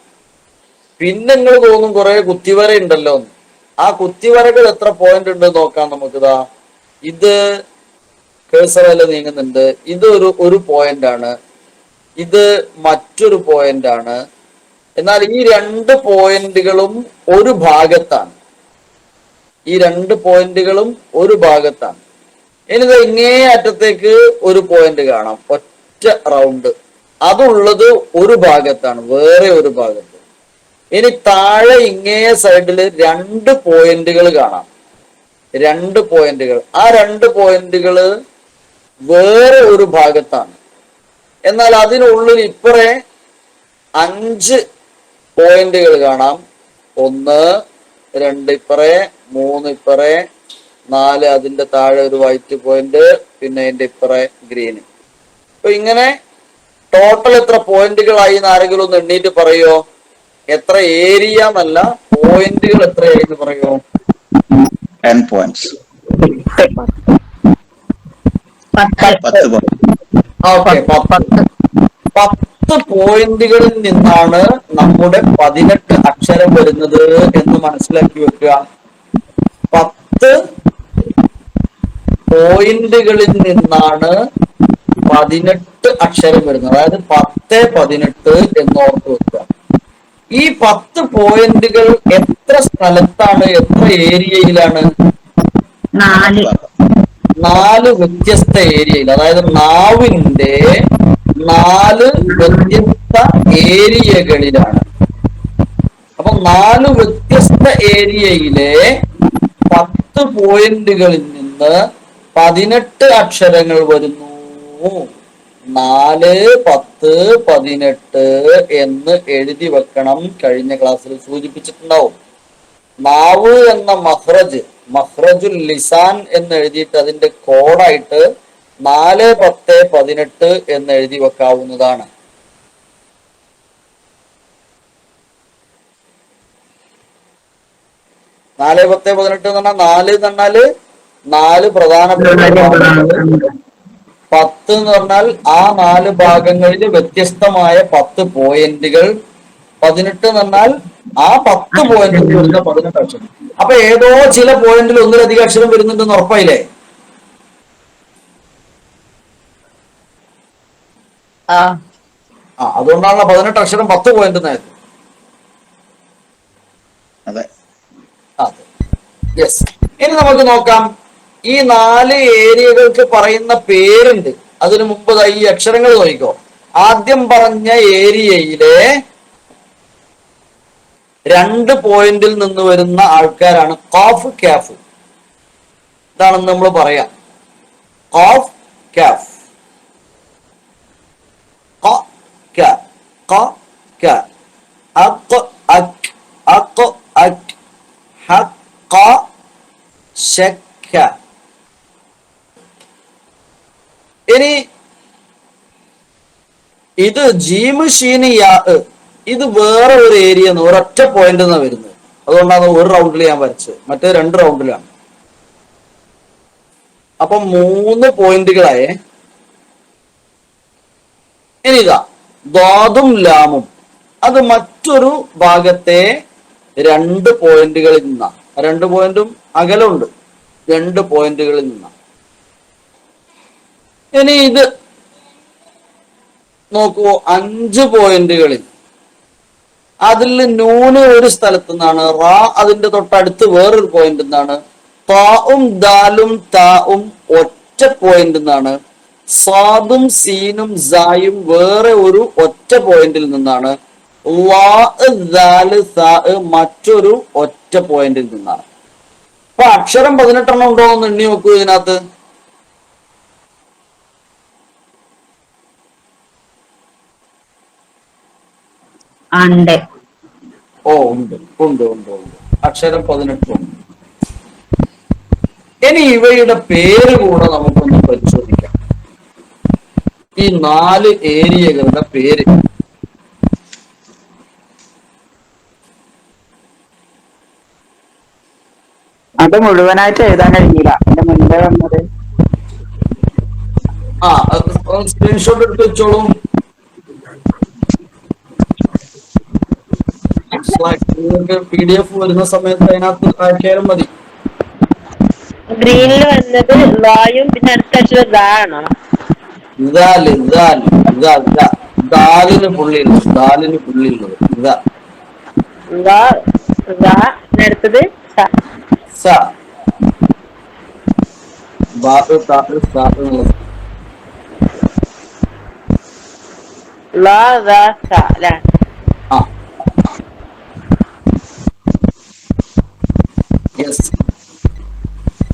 പിന്നെ നിങ്ങൾ തോന്നും കുറെ കുത്തിവര ഉണ്ടല്ലോ. ആ കുത്തിവരകൾ എത്ര പോയിന്റ് ഉണ്ട് നോക്കാം നമുക്കിതാ. ഇത് കേസറയില് നീങ്ങുന്നുണ്ട്. ഇത് ഒരു പോയിന്റ് ആണ്. ഇത് മറ്റൊരു പോയിന്റ് ആണ്. എന്നാൽ ഈ 2 പോയിന്റുകളും ഒരു ഭാഗത്താണ്. ഈ 2 പോയിന്റുകളും ഒരു ഭാഗത്താണ്. ഇനി ഇങ്ങേ അറ്റത്തേക്ക് ഒരു പോയിന്റ് കാണാം, ഒറ്റ റൗണ്ട്. അതുള്ളത് ഒരു ഭാഗത്താണ്, വേറെ ഒരു ഭാഗത്ത്. ഇനി താഴെ ഇങ്ങേ സൈഡില് 2 പോയിന്റുകൾ കാണാം, 2 പോയിന്റുകൾ. ആ 2 പോയിന്റുകള് വേറെ ഒരു ഭാഗത്താണ്. എന്നാൽ അതിനുള്ളിൽ ഇപ്പറേ 5 പോയിന്റുകൾ കാണാം. 1, 2 ഇപ്പറേ, 3 ഇപ്പറേ, 4 അതിന്റെ താഴെ ഒരു വൈറ്റ് പോയിന്റ്, പിന്നെ അതിന്റെ ഇപ്പറേ ഗ്രീന്. അപ്പൊ ഇങ്ങനെ ടോട്ടൽ എത്ര പോയിന്റുകളായി എന്ന് ആരെങ്കിലും ഒന്ന് എണ്ണീറ്റ് പറയോ? എത്ര ഏരിയ എന്നല്ല, പോയിന്റുകൾ എത്രയായി എന്ന് പറയോ? 10 points. 10 പോയിന്റുകളിൽ നിന്നാണ് നമ്മുടെ 18 അക്ഷരം വരുന്നത് എന്ന് മനസ്സിലാക്കി വെക്കുക. 10 പോയിന്റുകളിൽ നിന്നാണ് 18 അക്ഷരം വരുന്നത്. അതായത് 10, 18 എന്ന് ഓർത്ത് വെക്കുക. ഈ 10 പോയിന്റുകൾ എത്ര സ്ഥലത്താണ്, എത്ര ഏരിയയിലാണ്? 4 4 വ്യത്യസ്ത ഏരിയയിൽ. അതായത് നാവിന്റെ 4 വ്യത്യസ്ത ഏരിയകളിലാണ്. അപ്പൊ 4 വ്യത്യസ്ത ഏരിയയിലെ 10 പോയിന്റുകളിൽ നിന്ന് 18 അക്ഷരങ്ങൾ വരുന്നു. 4, 10, 18 എന്ന് എഴുതി വെക്കണം. കഴിഞ്ഞ ക്ലാസ്സിൽ സൂചിപ്പിച്ചിട്ടുണ്ടാവും. നാവ് എന്ന മഖ്റജുൽ ലിസാൻ എന്ന് എഴുതിയിട്ട് അതിന്റെ കോഡായിട്ട് 4, 10, 18 എന്ന് എഴുതി വെക്കാവുന്നതാണ്. നാല് 10, 18 എന്ന് പറഞ്ഞാൽ 4 എന്ന് പറഞ്ഞാല് 4 പ്രധാനപ്പെട്ട ഭാഗങ്ങൾ. 10 എന്ന് പറഞ്ഞാൽ ആ 4 ഭാഗങ്ങളിൽ വ്യത്യസ്തമായ 10 പോയിന്റുകൾ. 18 എന്ന് പറഞ്ഞാൽ ആ 10 പോയിന്റിൽ വരുന്ന 18 അക്ഷരം. അപ്പൊ ഏതോ ചില പോയിന്റിൽ ഒന്നിലധികം അക്ഷരം വരുന്നുണ്ടെന്ന് ഉറപ്പായില്ലേ? അതുകൊണ്ടാണല്ലോ 18 അക്ഷരം 10 പോയിന്റ് എന്നായത്. അതെ. അതെ, യെസ്. ഇനി നമുക്ക് നോക്കാം. ഈ 4 ഏരിയകൾക്ക് പറയുന്ന പേരുണ്ട്. അതിനു മുമ്പ് ഈ അക്ഷരങ്ങൾ നോക്കിക്കോ. ആദ്യം പറഞ്ഞ ഏരിയയിലെ 2 പോയിന്റിൽ നിന്ന് വരുന്ന ആൾക്കാരാണ് ഖാഫ്, കാഫ്. ഇതാണെന്ന് നമ്മൾ പറയാം. ഖാഫ്, കാഫ്. ഖ, ക, ഖ, ക. അഖ്, അക്, അഖ്, അക്. ഹഖ, ശക്ക. ഇനി ഇത് ജീമ്, ഷീന്, യാ, ഇത് വേറെ ഒരു ഏരിയ, ഒരൊറ്റ പോയിന്റ് എന്നാണ് വരുന്നത്. അതുകൊണ്ടാണ് ഒരു റൗണ്ടിൽ ഞാൻ വരച്ചത്, മറ്റേ 2 റൗണ്ടിലാണ്. അപ്പൊ 3 പോയിന്റുകളായേ. ഇനി ഇതാ ദ്വാദും ലാമും, അത് മറ്റൊരു ഭാഗത്തെ 2 പോയിന്റുകളിൽ നിന്നാണ്. 2 പോയിന്റും അകലുണ്ട്. 2 പോയിന്റുകളിൽ നിന്നാണ്. ഇനി ഇത് നോക്കൂ, 5 പോയിന്റുകളിൽ. അതിൽ നൂന് ഒരു സ്ഥലത്തു നിന്നാണ്. റാ അതിന്റെ തൊട്ടടുത്ത് വേറൊരു പോയിന്റ് നിന്നാണ്. താവും ദാലും താവും ഒറ്റ പോയിന്റ് നിന്നാണ്. സാദും സീനും സായും വേറെ ഒരു ഒറ്റ പോയിന്റിൽ നിന്നാണ്. മറ്റൊരു ഒറ്റ പോയിന്റിൽ നിന്നാണ്. അപ്പൊ അക്ഷരം 18 ഉണ്ടോ എന്ന് എണ്ണി നോക്കൂ ഇതിനകത്ത്. ഉണ്ട്. ഓ, ഉണ്ട് ഉണ്ട് ഉണ്ട് ഉണ്ട്. അക്ഷരം 18 ഉണ്ട്. ഇനി ഇവയുടെ പേര് കൂടെ നമുക്കൊന്ന് പരിശോധിക്കാം. ഈ 4 ഏരിയകളുടെ പേര്. അത് മുഴുവനായിട്ട് എഴുതാൻ കഴിഞ്ഞില്ല. എന്റെ മുൻപേ വന്നത് സ്ക്രീൻഷോട്ട് എടുത്ത് വെച്ചോളൂ. നിങ്ങൾക്ക് PDF വരുന്ന സമയത്ത് അതിനകത്ത് ആക്കിയാലും മതി. ഗ്രീനിൽ വന്നത് വായും പിന്നെ അടുത്ത അക്ഷരം ദാ ആണോ? ദാലിന് പുള്ളിയുള്ളത്. ദാലിന് പുള്ളിയുള്ളത് ഇതാ. അടുത്തത് സ. യെസ്.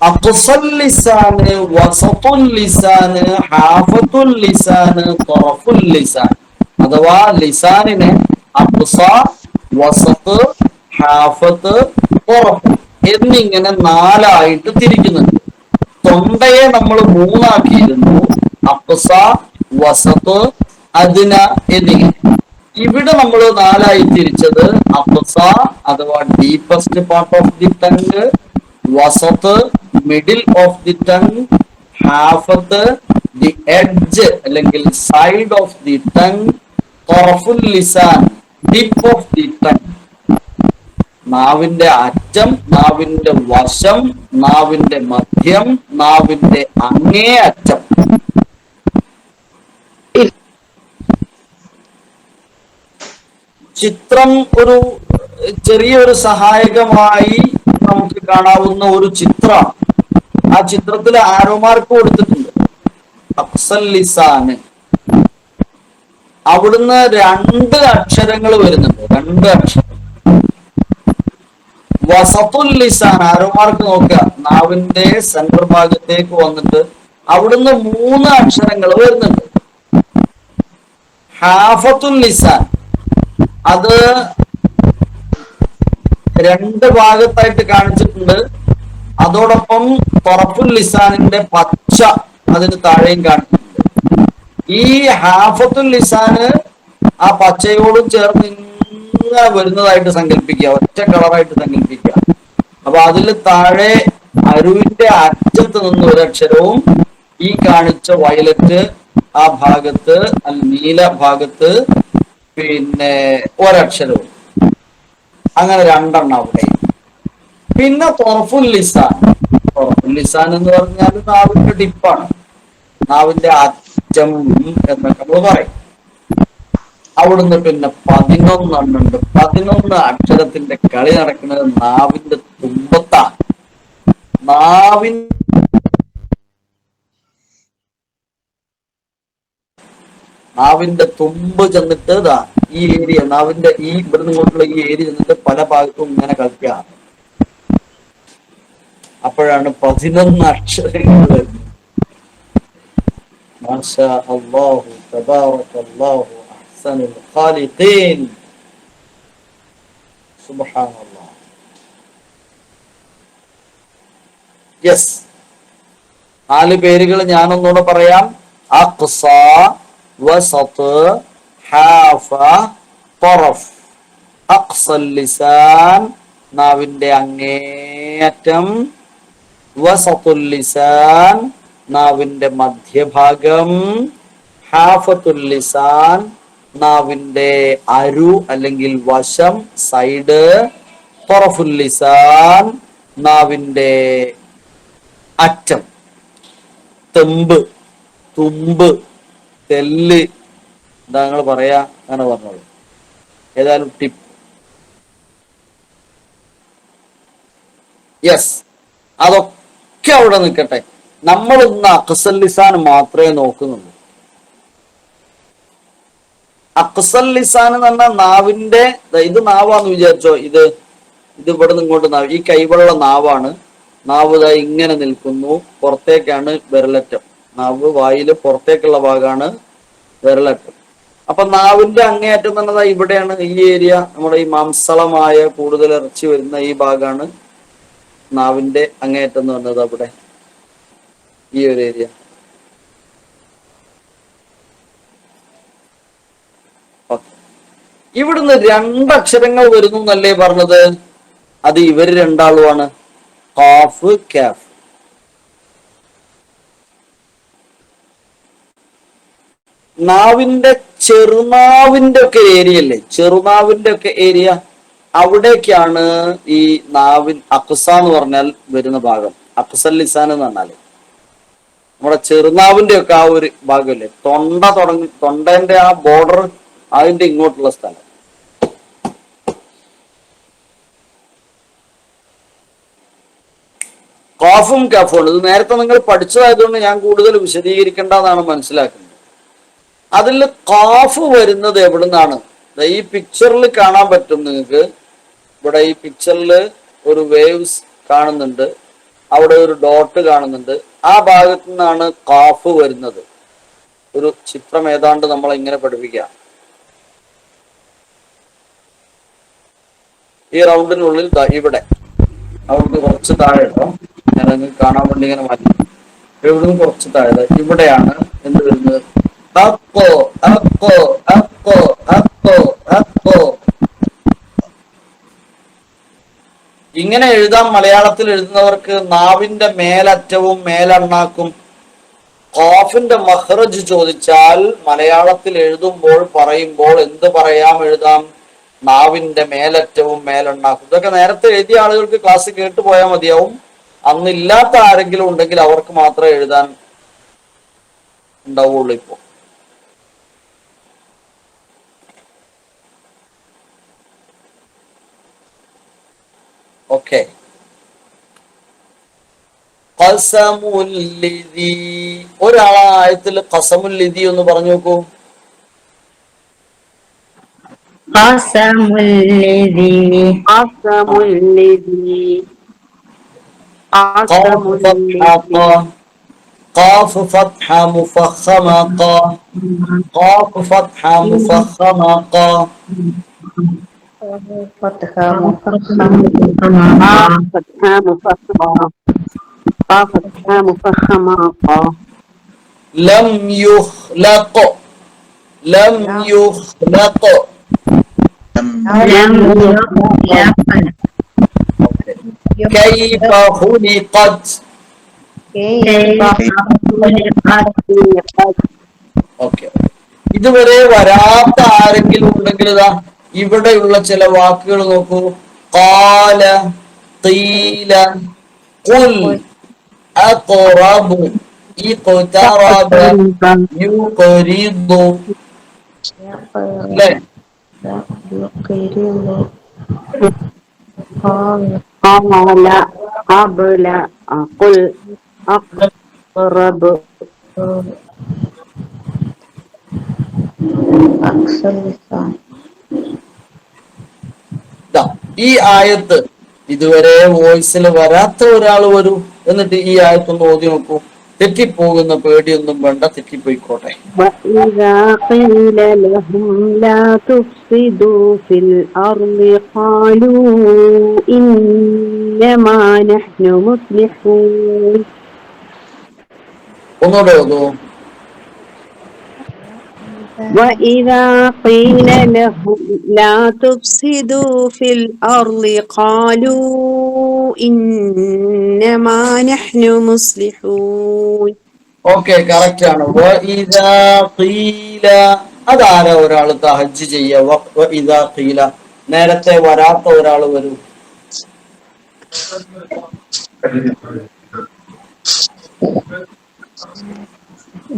അഖ്സൽ ലിസാന്, വസതുൽ ലിസാന്, ഹാഫത്തുൽ ലിസാന്, തറഫുൽ ലിസാൻ. അഥവാ ലിസാനിനെ അഖ്സ, വസത്ത്, ഹാഫത്ത്, തറഫ് എന്നിങ്ങനെ 4 ആയിട്ട് തിരിക്കുന്നുണ്ട്. തൊണ്ടയെ നമ്മൾ 3 ആക്കിയിരുന്നു. അഖ്സ, വസത്ത്, അദ്ന എന്നിങ്ങനെ. ഇവിടെ നമ്മൾ 4 ആയി തിരിച്ചത് അഖ്സ അഥവാ deepest part of the tongue, വസത്ത് മിഡിൽ ഓഫ് ദി ടങ്, ഹാഫത്ത് ദി എഡ്ജ് അല്ലെങ്കിൽ സൈഡ് ഓഫ് ദി ടങ്, തറഫുൽ ലിസാൻ ടിപ്പ് ഓഫ് ദി ടങ് നാവിന്റെ അറ്റം, നാവിന്റെ വശം, നാവിന്റെ മധ്യം, നാവിന്റെ അങ്ങേ അറ്റം. ചിത്രം ഒരു ചെറിയൊരു സഹായകമായി നമുക്ക് കാണാവുന്ന ഒരു ചിത്രമാണ്. ആ ചിത്രത്തിൽ ആരോ മാർക്ക് കൊടുത്തിട്ടുണ്ട്. അഫ്സൽ ലിസാന് അവിടുന്ന് 2 അക്ഷരങ്ങൾ വരുന്നുണ്ട്. 2 അക്ഷരം. വസത്തുൽ ലിസാൻ, ആരോമാർക്ക് നോക്കുക, നാവിന്റെ സെൻട്രൽ ഭാഗത്തേക്ക് വന്നിട്ട് അവിടുന്ന് 3 അക്ഷരങ്ങൾ വരുന്നുണ്ട്. ഹാഫത്തുൽ ലിസാൻ അത് 2 ഭാഗത്തായിട്ട് കാണിച്ചിട്ടുണ്ട്. അതോടൊപ്പം തൊറഫുൽ ലിസാനിന്റെ പച്ച അതിന് താഴെയും കാണിച്ചിട്ടുണ്ട്. ഈ ഹാഫത്തുൽ ലിസാന് ആ പച്ചയോടും ചേർന്ന് ഇങ്ങനെ വരുന്നതായിട്ട് സങ്കല്പിക്കുക, ഒറ്റ കളറായിട്ട് സങ്കല്പിക്കുക. അപ്പൊ അതിൽ താഴെ അരുവിന്റെ അറ്റത്ത് നിന്ന് 1 അക്ഷരവും ഈ കാണിച്ച വയലറ്റ് ആ ഭാഗത്ത് നീല ഭാഗത്ത് പിന്നെ 1 അക്ഷരവും, അങ്ങനെ 2 എണ്ണം അവിടെ. പിന്നെ തൊറഫുൽ ലിസാൻ. തൊറഫുൽ ലിസാൻ എന്ന് പറഞ്ഞാൽ നാവിന്റെ ടിപ്പാണ്, നാവിന്റെ അറ്റം എന്നൊക്കെ നമ്മൾ പറയും. അവിടുന്ന് പിന്നെ 11 എണ്ണുണ്ട്. 11 അക്ഷരത്തിന്റെ കളി നടക്കുന്നത് നാവിന്റെ തുമ്പത്താണ്. നാവിന്റെ തുമ്പ് ചെന്നിട്ട് ഈ ഏരിയ, നാവിന്റെ ഈ ഇവിടുന്ന് ഇങ്ങോട്ടുള്ള ഈ ഏരിയ ചെന്നിട്ട് പല ഭാഗത്തും ഇങ്ങനെ കളിക്കുക. അപ്പോഴാണ് 11 അക്ഷരങ്ങൾ വരുന്നത്. മാഷാ അല്ലാഹു തബാറകല്ലാഹു അഹ്സനുൽ ഖാലിഖീൻ. സുബ്ഹാനല്ലാഹ്. യെസ്, 4 പേരുകൾ ഞാനൊന്നുകൂടെ പറയാം. അഖ്സ, വസത്ത്, ഹാഫ, തൊറഫ്. അഖ്സൽ ലിസാൻ നാവിന്റെ അങ്ങേയറ്റം, വസത്തുൽ ലിസാൻ നാവിന്റെ മധ്യഭാഗം, ഹാഫത്തുൽ ലിസാൻ നാവിന്റെ അരു അല്ലെങ്കിൽ വശം, സൈഡ്, തൊറഫുൽ ലിസാൻ നാവിന്റെ അറ്റം, തെമ്പ്, തുമ്പ്, തെല്ല്, എന്താ നിങ്ങൾ പറയാ, അങ്ങനെ പറഞ്ഞോളൂ. ഏതായാലും ടിപ്പ്. യെസ്, അതൊക്കെ അവിടെ നിൽക്കട്ടെ. നമ്മൾ ഇന്ന് അഖ്സൽ ലിസാൻ മാത്രമേ നോക്കുന്നുള്ളൂ. അഖ്സൽ ലിസാൻ എന്ന് പറഞ്ഞാൽ നാവിന്റെ, ഇത് നാവാന്ന് വിചാരിച്ചോ, ഇത് ഇവിടെ നിന്ന് ഇങ്ങോട്ട് നാവ്, ഈ കൈവെള്ള നാവാണ്. നാവ് ഇങ്ങനെ നിൽക്കുന്നു, പുറത്തേക്കാണ് വിരലറ്റം. നാവ് വായില് പുറത്തേക്കുള്ള ഭാഗമാണ് വിരലറ്റം. അപ്പൊ നാവിന്റെ അങ്ങേയറ്റം തന്നെ ഇവിടെയാണ്, ഈ ഏരിയ, നമ്മുടെ ഈ മാംസളമായ കൂടുതൽ ഇറച്ചി വരുന്ന ഈ ഭാഗമാണ് നാവിന്റെ അങ്ങേയറ്റം എന്ന് പറഞ്ഞത്. അവിടെ ഈ ഒരു ഏരിയ. ഇവിടുന്ന് 2 അക്ഷരങ്ങൾ വരുന്നു എന്നല്ലേ പറഞ്ഞത്? അത് ഇവര് 2 ആളുമാണ്, ഖാഫ്, കാഫ്. നാവിന്റെ ചെറുനാവിന്റെ ഒക്കെ ഏരിയ അല്ലേ, ചെറുനാവിന്റെ ഒക്കെ ഏരിയ, അവിടേക്കാണ് ഈ നാവിൻ അഖ്സ എന്ന് പറഞ്ഞാൽ വരുന്ന ഭാഗം. അഖ്സൽ ലിസാൻ എന്ന് പറഞ്ഞാല് നമ്മുടെ ചെറുനാവിന്റെ ഒക്കെ ആ ഒരു ഭാഗമല്ലേ, തൊണ്ടന്റെ ആ ബോർഡർ, അതിന്റെ ഇങ്ങോട്ടുള്ള സ്ഥലം. ഖാഫും കാഫും. ഇത് നേരത്തെ നിങ്ങൾ പഠിച്ചതായതുകൊണ്ട് ഞാൻ കൂടുതൽ വിശദീകരിക്കേണ്ടതാണ് മനസ്സിലാക്കുന്നത്. അതിൽ ഖാഫ് വരുന്നത് എവിടുന്നാണ്? ഈ പിക്ചറിൽ കാണാൻ പറ്റും നിങ്ങൾക്ക്. ഇവിടെ ഈ പിക്ചറിൽ ഒരു വേവ്സ് കാണുന്നുണ്ട്, അവിടെ ഒരു ഡോട്ട് കാണുന്നുണ്ട്. ആ ഭാഗത്തു നിന്നാണ് ഖാഫ് വരുന്നത്. ഒരു ചിത്രം ഏതാണ്ട് നമ്മളെ ഇങ്ങനെ പഠിപ്പിക്കാം. ഈ റൗണ്ടിനുള്ളിൽ ഇവിടെ അവിടുന്ന് കുറച്ച് താഴെ കേട്ടോ, ഞാൻ നിങ്ങൾക്ക് കാണാൻ വേണ്ടി ഇങ്ങനെ മാറ്റി. ഇവിടുന്ന് കുറച്ച് താഴെ ഇവിടെയാണ് എന്ത് വരുന്നത്? അക്കോ അക്കോ അക്കോ അക്കോ അക്കോ. ഇങ്ങനെ എഴുതാൻ മലയാളത്തിൽ എഴുതുന്നവർക്ക് നാവിന്റെ മേലറ്റവും മേലണ്ണാക്കും ഖാഫിന്റെ മഖ്റജ് ചോദിച്ചാൽ മലയാളത്തിൽ എഴുതുമ്പോൾ പറയുമ്പോൾ എന്ത് പറയാം, എഴുതാം? നാവിന്റെ മേലറ്റവും മേലെണ്ണാക്കും. ഇതൊക്കെ നേരത്തെ എഴുതിയ ആളുകൾക്ക് ക്ലാസ് കേട്ടു പോയാൽ മതിയാവും. അന്നില്ലാത്ത ആരെങ്കിലും ഉണ്ടെങ്കിൽ അവർക്ക് മാത്രമേ എഴുതാൻ ഉണ്ടാവുള്ളൂ. ഇപ്പോ ഓക്കെ. ഖസമുല്ലിദി, ഒരാളായത്തിൽ ഖസമുല്ലിദി ഒന്ന് പറഞ്ഞു നോക്കൂ. قسم الذي قسم الذي قسم قاف فتحة الذي قا قاف فتحة مفخمة قا قاف فتحة مفخمة قا فتح مفخم فتحة مفخمة فتحة مفخمة لم يخلق لم يخلق لم يخلق كيف خلقت كيف خلقت ഓക്കെ ഇതുവരെ വരാത്ത ആരെങ്കിലും ഉണ്ടെങ്കിൽ ഇതാ ഇവിടെയുള്ള ചില വാക്കുകൾ നോക്കൂ ഖാല ഖീല ഖുൽ അഖറബു ഇഖ്തറബ യുഖരിദു അല്ലേ قال قبل قل أقرب ദാ ഈ ആയത്ത് ഇതുവരെ വോയിസിൽ വരാത്ത ഒരാൾ വരൂ എന്നിട്ട് ഈ ആയത്തൊന്ന് ഓതി നോക്കൂ തെറ്റിപ്പോകുന്ന പേടിയൊന്നും വേണ്ട തെറ്റിപ്പോയിക്കോട്ടെ وإذا قيل لهم لا تفسدوا في الأرض قالوا إنما نحن مصلحون ഒന്നുകൂടെ ഓതൂ وإذا قيل لهم لا تفسدوا في الأرض قالوا إنما نحن مصلحون ഓക്കെ കറക്റ്റ് ആണ് വഇദാ ഖീല അതാരാ ഒരാൾ തഹജ്ജ് ചെയ്യ വഇദാ ഖീല നേരത്തെ വരാത്ത ഒരാൾ വരൂ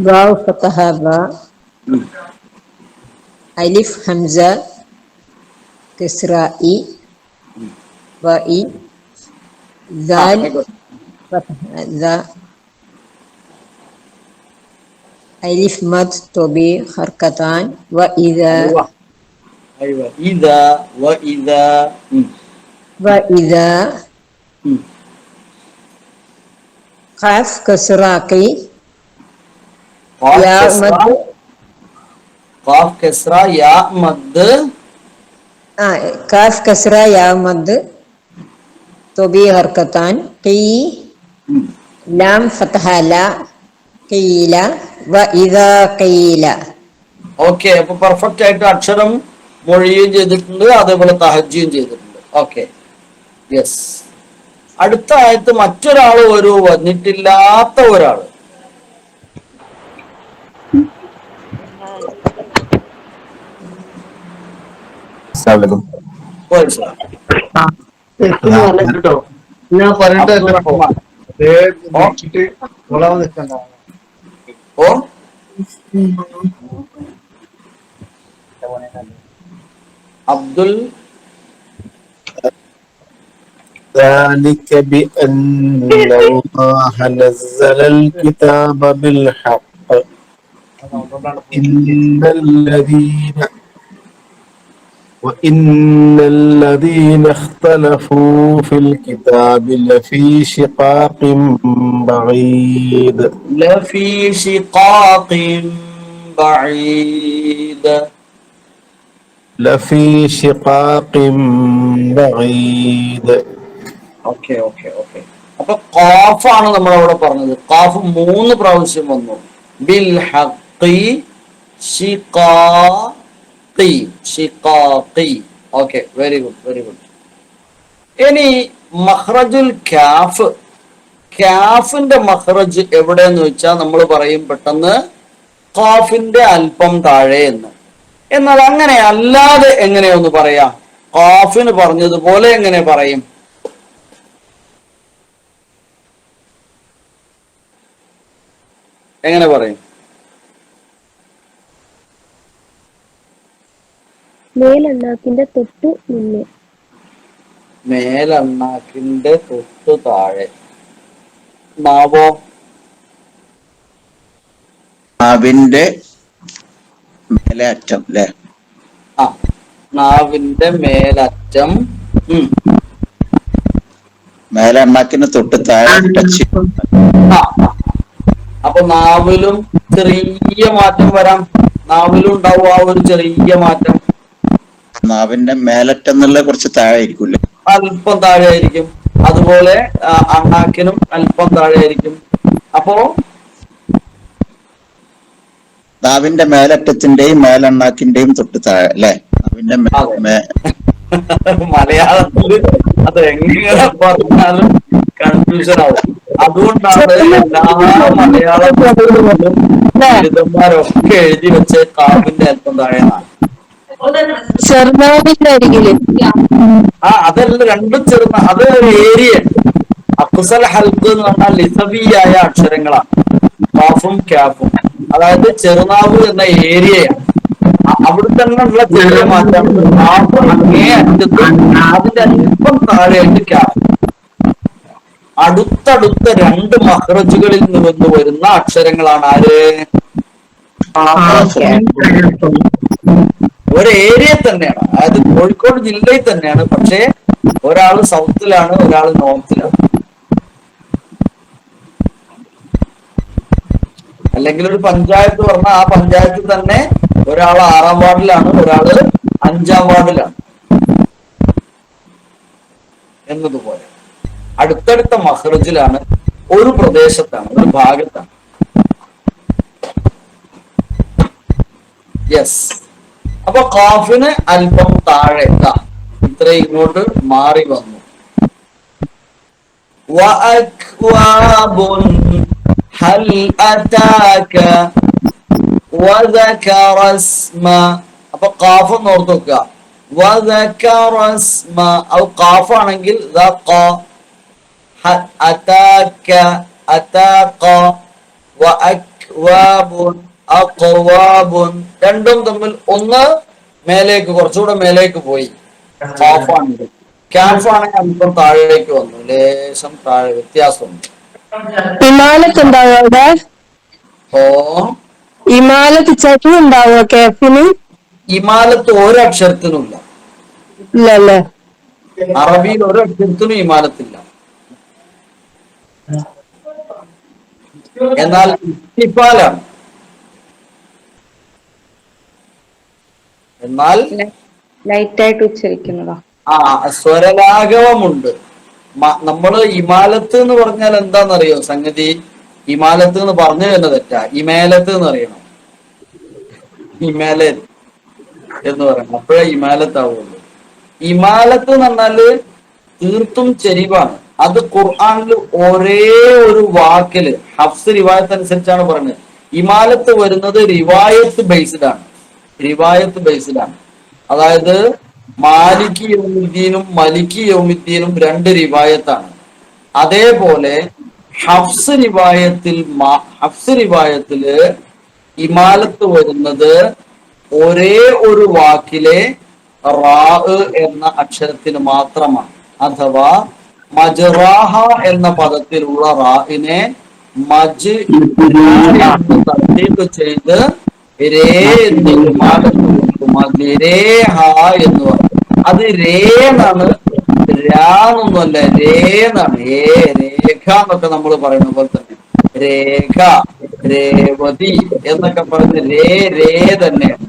واو فتح با ألف همزة كسرى إي وإي ذال فتح ذا ألف مد طبي حركتان وإذا അയ്വ ഇദാ വഇദാ وإذا قاف كسرى قي يا مد ഖാഫ് കസ്റ യാ മദ് काफ कसरा या मद तो भी हरकतान की लाम फतहा ला कीला व इदा कीला ഓക്കെ അപ്പൊ പെർഫെക്റ്റ് ആയിട്ട് അക്ഷരം മൊഴിയും ചെയ്തിട്ടുണ്ട് അതേപോലെ തഹജ്ജും ചെയ്തിട്ടുണ്ട് ഓക്കെ യെസ് അടുത്ത ആയത്ത് മറ്റൊരാള് ഒരു വന്നിട്ടില്ലാത്ത ഒരാള് ഓ അബ്ദുൽ ذلك بأن الله نزل الكتاب بالحق وإن الذين اختلفوا في الكتاب لفي شقاق بعيد لفي شقاق بعيد لفي شقاق بعيد ഓക്കെ ഓക്കെ ഓക്കെ അപ്പൊ ഖാഫാണ് നമ്മൾ അവിടെ പറഞ്ഞത് ഖാഫ് 3 പ്രാവശ്യം വന്നു ബിൽ ഹഖി ഷിഖാഖി ഷിഖാഖി okay very good very good ഇനി മഖ്റജുൽ കാഫ് കാഫിന്റെ മഖ്റജ് എവിടെയെന്ന് വെച്ചാൽ നമ്മൾ പറയും പെട്ടെന്ന് ഖാഫിന്റെ അല്പം താഴെ എന്ന് എന്നാൽ അങ്ങനെ അല്ലാതെ എങ്ങനെയൊന്ന് പറയാം ഖാഫിന് പറഞ്ഞതുപോലെ എങ്ങനെ പറയും എങ്ങനെ പറയും മേലെണ്ണാക്കിന്റെ തൊട്ടു മുന്നേ മേലണ്ണാക്കിന്റെ തൊട്ടു താഴെ നാവോ നാവിന്റെ മേലെ അറ്റം അല്ലെ ആ നാവിന്റെ മേലറ്റം. മേലെ അണ്ണാക്കിന് തൊട്ട് താഴെ ടച്ച്. ആ അപ്പൊ നാവിലും ചെറിയ മാറ്റം വരാം. നാവിലും ഉണ്ടാവും ആ ഒരു ചെറിയ മാറ്റം. നാവിന്റെ മേലറ്റം എന്നുള്ള കുറച്ച് താഴെ ആയിരിക്കൂല്ലേ? അല്പം താഴെ ആയിരിക്കും. അതുപോലെ അണ്ണാക്കിനും അല്പം താഴെ ആയിരിക്കും. അപ്പോ നാവിന്റെ മേലറ്റത്തിന്റെയും മേലെണ്ണാക്കിന്റെയും തൊട്ട് താഴെ അല്ലെ? നാവിന്റെ മലയാളത്തില് അത് എങ്ങനെ പറഞ്ഞാലും കൺഫ്യൂഷൻ ആവും. അതുകൊണ്ടാണ് എല്ലാ മലയാളം എഴുതന്മാരൊക്കെ എഴുതി വെച്ച് കാവിന്റെ അല്പം താഴെയാണ്. ചെറുനാവിന്റെ അരികില്. അതല്ല, രണ്ടും ചെറുന്ന അത് ഏരിയ. അഫ്സൽ ഹൽക്ക് എന്ന് പറഞ്ഞാൽ ലിസവിയായ അക്ഷരങ്ങളാണ് കാഫും ക്യാഫും. അതായത് ചെറുനാവ് എന്ന ഏരിയയാണ്. അവിടെ തന്നെ ഉള്ള ചെറിയ മാറ്റമാണ് കാഫ് അങ്ങേ അറ്റത്ത്, അതിന്റെ അല്പം താഴെയായിട്ട് ക്യാഫ്. അടുത്തടുത്ത രണ്ട് മഹ്റജുകളിൽ നിന്ന് വരുന്ന അക്ഷരങ്ങളാണ് ആര്? ഒരു ഏരിയ തന്നെയാണ്. അതായത് കോഴിക്കോട് ജില്ലയിൽ തന്നെയാണ്. പക്ഷേ ഒരാള് സൗത്തിലാണ്, ഒരാള് നോർത്തിലാണ്. അല്ലെങ്കിൽ ഒരു പഞ്ചായത്ത് പറഞ്ഞാൽ ആ പഞ്ചായത്തിൽ തന്നെ ഒരാൾ 6-ാം വാർഡിലാണ്, ഒരാള് 5-ാം വാർഡിലാണ് എന്നതുപോലെ അടുത്തടുത്ത മഹ്റജിലാണ്, ഒരു പ്രദേശത്താണ്, ഒരു ഭാഗത്താണ്. യെസ്. അപ്പൊ ഖാഫിന് അല്പം താഴെ ഇത്ര ഇങ്ങോട്ട് മാറി വന്നു. വഅക്വാബുൻ ഹൽ അതാക വദകറ സ്മ. അപ്പൊ ഖാഫ് ഓർത്ത് വെക്കുക. വദകറ സ്മ ഔ ഖാഫ് ആണെങ്കിൽ അതാക അതാക വഅക്വാബുൻ അഖ്വാബുൻ. രണ്ടും തമ്മിൽ ഒന്ന് മേലേക്ക്, കുറച്ചുകൂടെ മേലേക്ക് പോയി. ഖാഫാണെങ്കിൽ. ക്യാഫാണെങ്കിൽ അല്പം താഴേക്ക് വന്നു, ലേശം താഴെ വ്യത്യാസമുണ്ട്. ഇമാലത്ത് ഉണ്ടാവോ അവിടെ? ഓ, ഇമാലത്ത് ചെക്ക് ഉണ്ടാവോ കേഫിന്? ഇമാലത്ത് ഒരക്ഷരത്തിനുമില്ല. ഇല്ലല്ലേ? അറബിയിൽ ഒരക്ഷരത്തിനും ഇമാലത്തില്ല. എന്നാൽ ഇസ്തിഫാലാണ്. എന്നാൽ ലൈറ്റായിട്ട് ഉച്ചരിക്കുന്നതാ. സ്വരലാഘവമുണ്ട്. നമ്മള് ഇമാലത്ത് എന്ന് പറഞ്ഞാൽ എന്താണെന്നറിയോ സംഗതി? ഇമാലത്ത് എന്ന് പറഞ്ഞു തന്നെ തെറ്റാ. ഇമേലത്ത് എന്ന് അറിയണം. ഇമേലത്ത് എന്ന് പറയണം, അപ്പോഴേ ഇമാലത്താവുള്ളൂ. ഇമാലത്ത് എന്ന് പറഞ്ഞാല് തീർത്തും ചെരിവാണ്. അത് ഖുർആനിൽ ഒരേ ഒരു വാക്കില് ഹഫ്സ് റിവായത്ത് അനുസരിച്ചാണ് പറഞ്ഞത്. ഇമാലത്ത് വരുന്നത് റിവായത്ത് ബേസ്ഡ് ആണ്. റിവായത്ത് ബേസ്ഡ് ആണ്. അതായത് മാലിക് യൗമുദ്ദീനും മലിക് യൗമുദ്ദീനും രണ്ട് റിവായത്താണ്. അതേപോലെ ഹഫ്സ് റിവായത്തില് ഇമാലത്ത് വരുന്നത് ഒരേ ഒരു വാക്കിലെ റാ എന്ന അക്ഷരത്തിന് മാത്രമാണ്. അഥവാ മജ്റാഹ എന്ന പദത്തിലുള്ള റാഇനെ മജ് തർത്തീബ് ചെയ്ത് രേ എന്ന് ഇമാലത്ത് കൊടുക്കും. രേഹ എന്ന് പറയും. അത് രേ എന്നാണ്, രാന്നൊന്നുമല്ല, രേ എന്നാണ്. രേഖ എന്നൊക്കെ നമ്മൾ പറയുന്ന പോലെ തന്നെ രേഖ, രേവതി എന്നൊക്കെ പറയുന്ന രേ തന്നെയാണ്.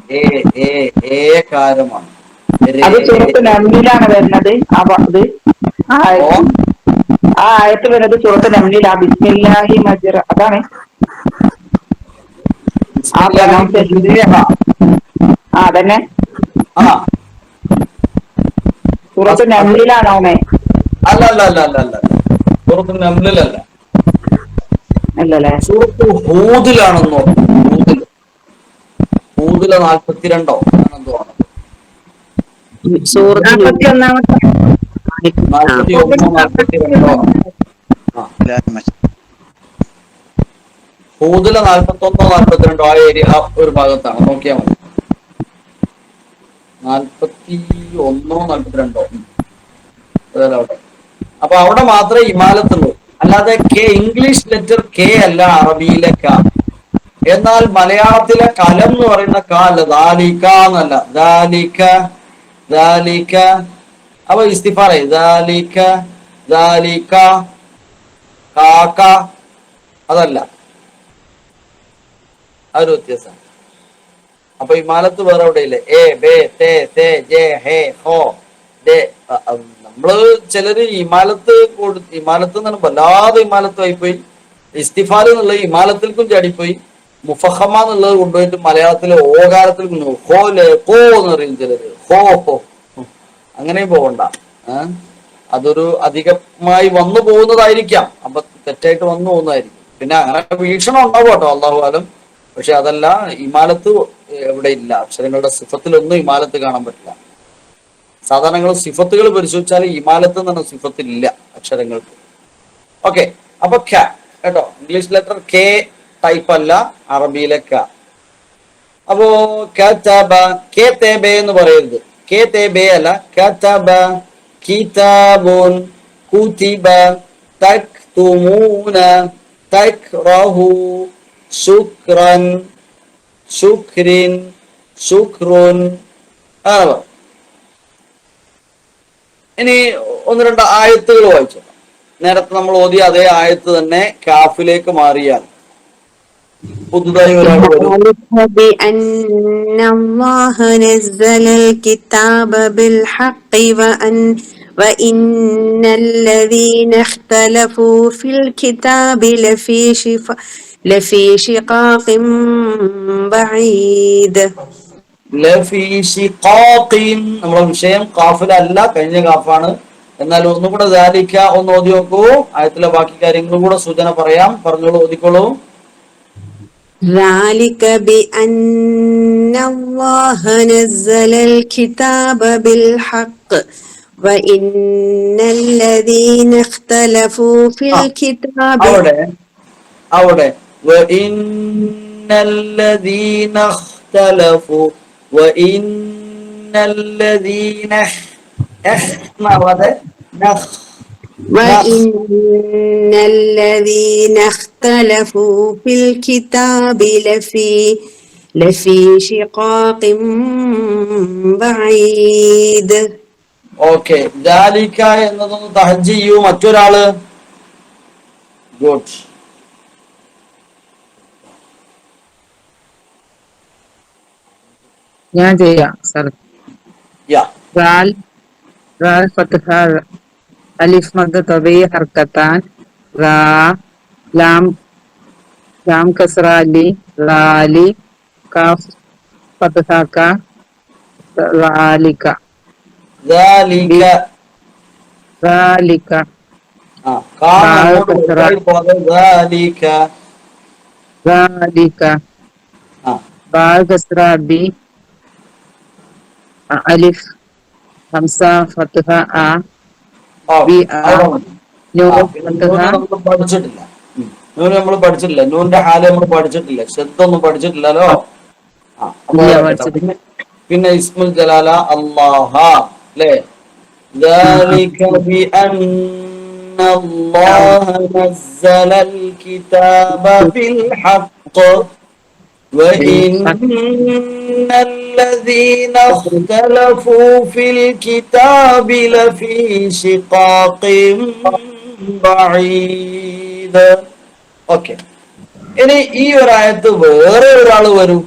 ഏകാരമാണ്. അത് സൂറത്ത് നംലിലാണ് വരുന്നത്. ആ ആയത്ത് വരുന്നത് സൂറത്ത് നംലിൽ. ആ ബിസ്മില്ലാഹി മജ്റ, അതാണ് അതന്നെ. സൂറത്ത് നംലിലാണോ? അല്ല, സൂറത്ത് നംലിലല്ല, അല്ലല്ലേ? സൂറത്ത് ഹൂദിലാണെന്നോ. ഹൂദിലെ 42 എന്തോ ആണ്. 41-ാമത്തെ 41-42 ഹൂദിലെ 41-42 ആ ഏരിയ, ആ ഒരു ഭാഗത്താണ്. നോക്കിയാൽ മതി. 41-ഓ 42-ഓ അവിടെ. അപ്പൊ അവിടെ മാത്രമേ ഇമാലത്തുള്ളൂ. അല്ലാതെ ഇംഗ്ലീഷ് ലെറ്റർ കെ അല്ല അറബിയിലെ ക. എന്നാൽ മലയാളത്തിലെ കലം എന്ന് പറയുന്ന ക അല്ല, ദാലിക എന്നല്ല. ദാലിക ദാലിക. അപ്പൊ ഇസ്തിഫാറേ ദാലിക ദാലിക കാക്ക അതല്ല, ആ ഒരു വ്യത്യാസം. അപ്പൊ ഇമാലത്ത് വേറെ എവിടെയില്ലേ? എ ബേ തേ തേ ജെ ഹേ ഹോ ദേ. നമ്മള് ചിലര് ഇമാലത്ത് ഇമാലത്ത് എന്ന് പറഞ്ഞാൽ വല്ലാതെ ഇമാലത്തുമായി പോയി. ഇസ്തിഫാൽ എന്നുള്ളത് ഇമാലത്തിൽക്കും ചാടിപ്പോയി. മുഫഹമ എന്നുള്ളത് കൊണ്ടുപോയിട്ട് മലയാളത്തിലെ ഓകാരത്തിൽ ഹോ ലേ ഹോ എന്ന് പറയും ചിലര്. ഹോ ഹോ അങ്ങനെയും പോകണ്ട. അതൊരു അധികമായി വന്നു പോകുന്നതായിരിക്കാം. അപ്പൊ തെറ്റായിട്ട് വന്നു പോകുന്നതായിരിക്കും. പിന്നെ അങ്ങനെ വീക്ഷണം ഉണ്ടാവും കേട്ടോ, അള്ളാഹു ആലം. പക്ഷെ അതല്ല, ഇമാലത്ത് എവിടെ ഇല്ല. അക്ഷരങ്ങളുടെ സിഫത്തിലൊന്നും ഇമാലത്ത് കാണാൻ പറ്റില്ല. സാധാരണ നിങ്ങൾ സിഫത്തുകൾ പരിശോധിച്ചാൽ ഇമാലത്ത് എന്ന് പറഞ്ഞ സിഫത്തിലില്ല അക്ഷരങ്ങൾക്ക്. ഓക്കെ, അപ്പൊ ഖ കേട്ടോ, ഇംഗ്ലീഷ് ലെറ്റർ കെ ടൈപ്പ് അല്ല, അറബിയിലെ ക. അപ്പോ കതബ കെ തേബെ എന്ന് പറയരുത്. കെ തേബെ അല്ല, കതബ കിതാബുൻ കുതിബ തക്തുമൂന തക്റഹു ശുക്രൻ ശുക്രിൻ ശുക്രുൻ. അങ്ങനെ. ഇനി ഒന്ന് രണ്ട് ആയത്തുകൾ വായിച്ചു. നേരത്തെ നമ്മൾ ഓതിയ അതേ ആയത്ത് തന്നെ കാഫിലേക്ക് മാറിയാൽ പുതുതായി ഒരാൾ വരും. നമ്മളെ വിഷയം കാഫിലല്ല, കഴിഞ്ഞ കാഫാണ്. എന്നാൽ ഒന്നും കൂടെ ദാലിക ഒന്ന് ഓതി നോക്കൂ. ആയത്തിലെ ബാക്കി കാര്യങ്ങളും കൂടെ സൂചന പറയാം. പറഞ്ഞോളൂ, ഓതിക്കോളൂ. ذلك بأن الله نزل الكتاب بالحق وإن الذين اختلفوا في الكتاب അവിടെ وإن الذين اختلفوا وإن الذين وإن الذين اختلفوا في الكتاب لفي شقاق بعيد. ഓക്കെ, ദാലിക എന്നതൊന്ന് തഹജ്ജ് ചെയ്യൂ മറ്റൊരാള്. ഗുഡ്. ഞാൻ ചെയ്യാം സർ. ഫത്ഹ അലിഫ് മദ് തബീ ഹർക്കത്താൻ റാ ലാം ലാം കസ്റ ലി റാലി കാഫ് ഫത്ഹ ക റാലിക ദാലിക റാലിക ദാലിക റാലിക ബാ കസ്റ ബി അലിഫ് ഹംസ ഫത്ഹ ആ ബി ആ നമ്മൾ പഠിച്ചിട്ടില്ല. നൂന് നമ്മൾ പഠിച്ചിട്ടില്ല. നൂന്റെ ഹാല് നമ്മൾ പഠിച്ചിട്ടില്ല. ശബ്ദമൊന്നും പഠിച്ചിട്ടില്ലല്ലോ. പിന്നെ ഇസ്മുൽ ജലാല അല്ലാഹ അല്ലേ? ذلك بأن الله نزل الكتاب بالحق وإن الذين اختلفوا في الكتاب لفي شقاق بعيد. ഓക്കെ, ഇനി ഈ ഒരായത്ത് വേറെ ഒരാൾ വരും.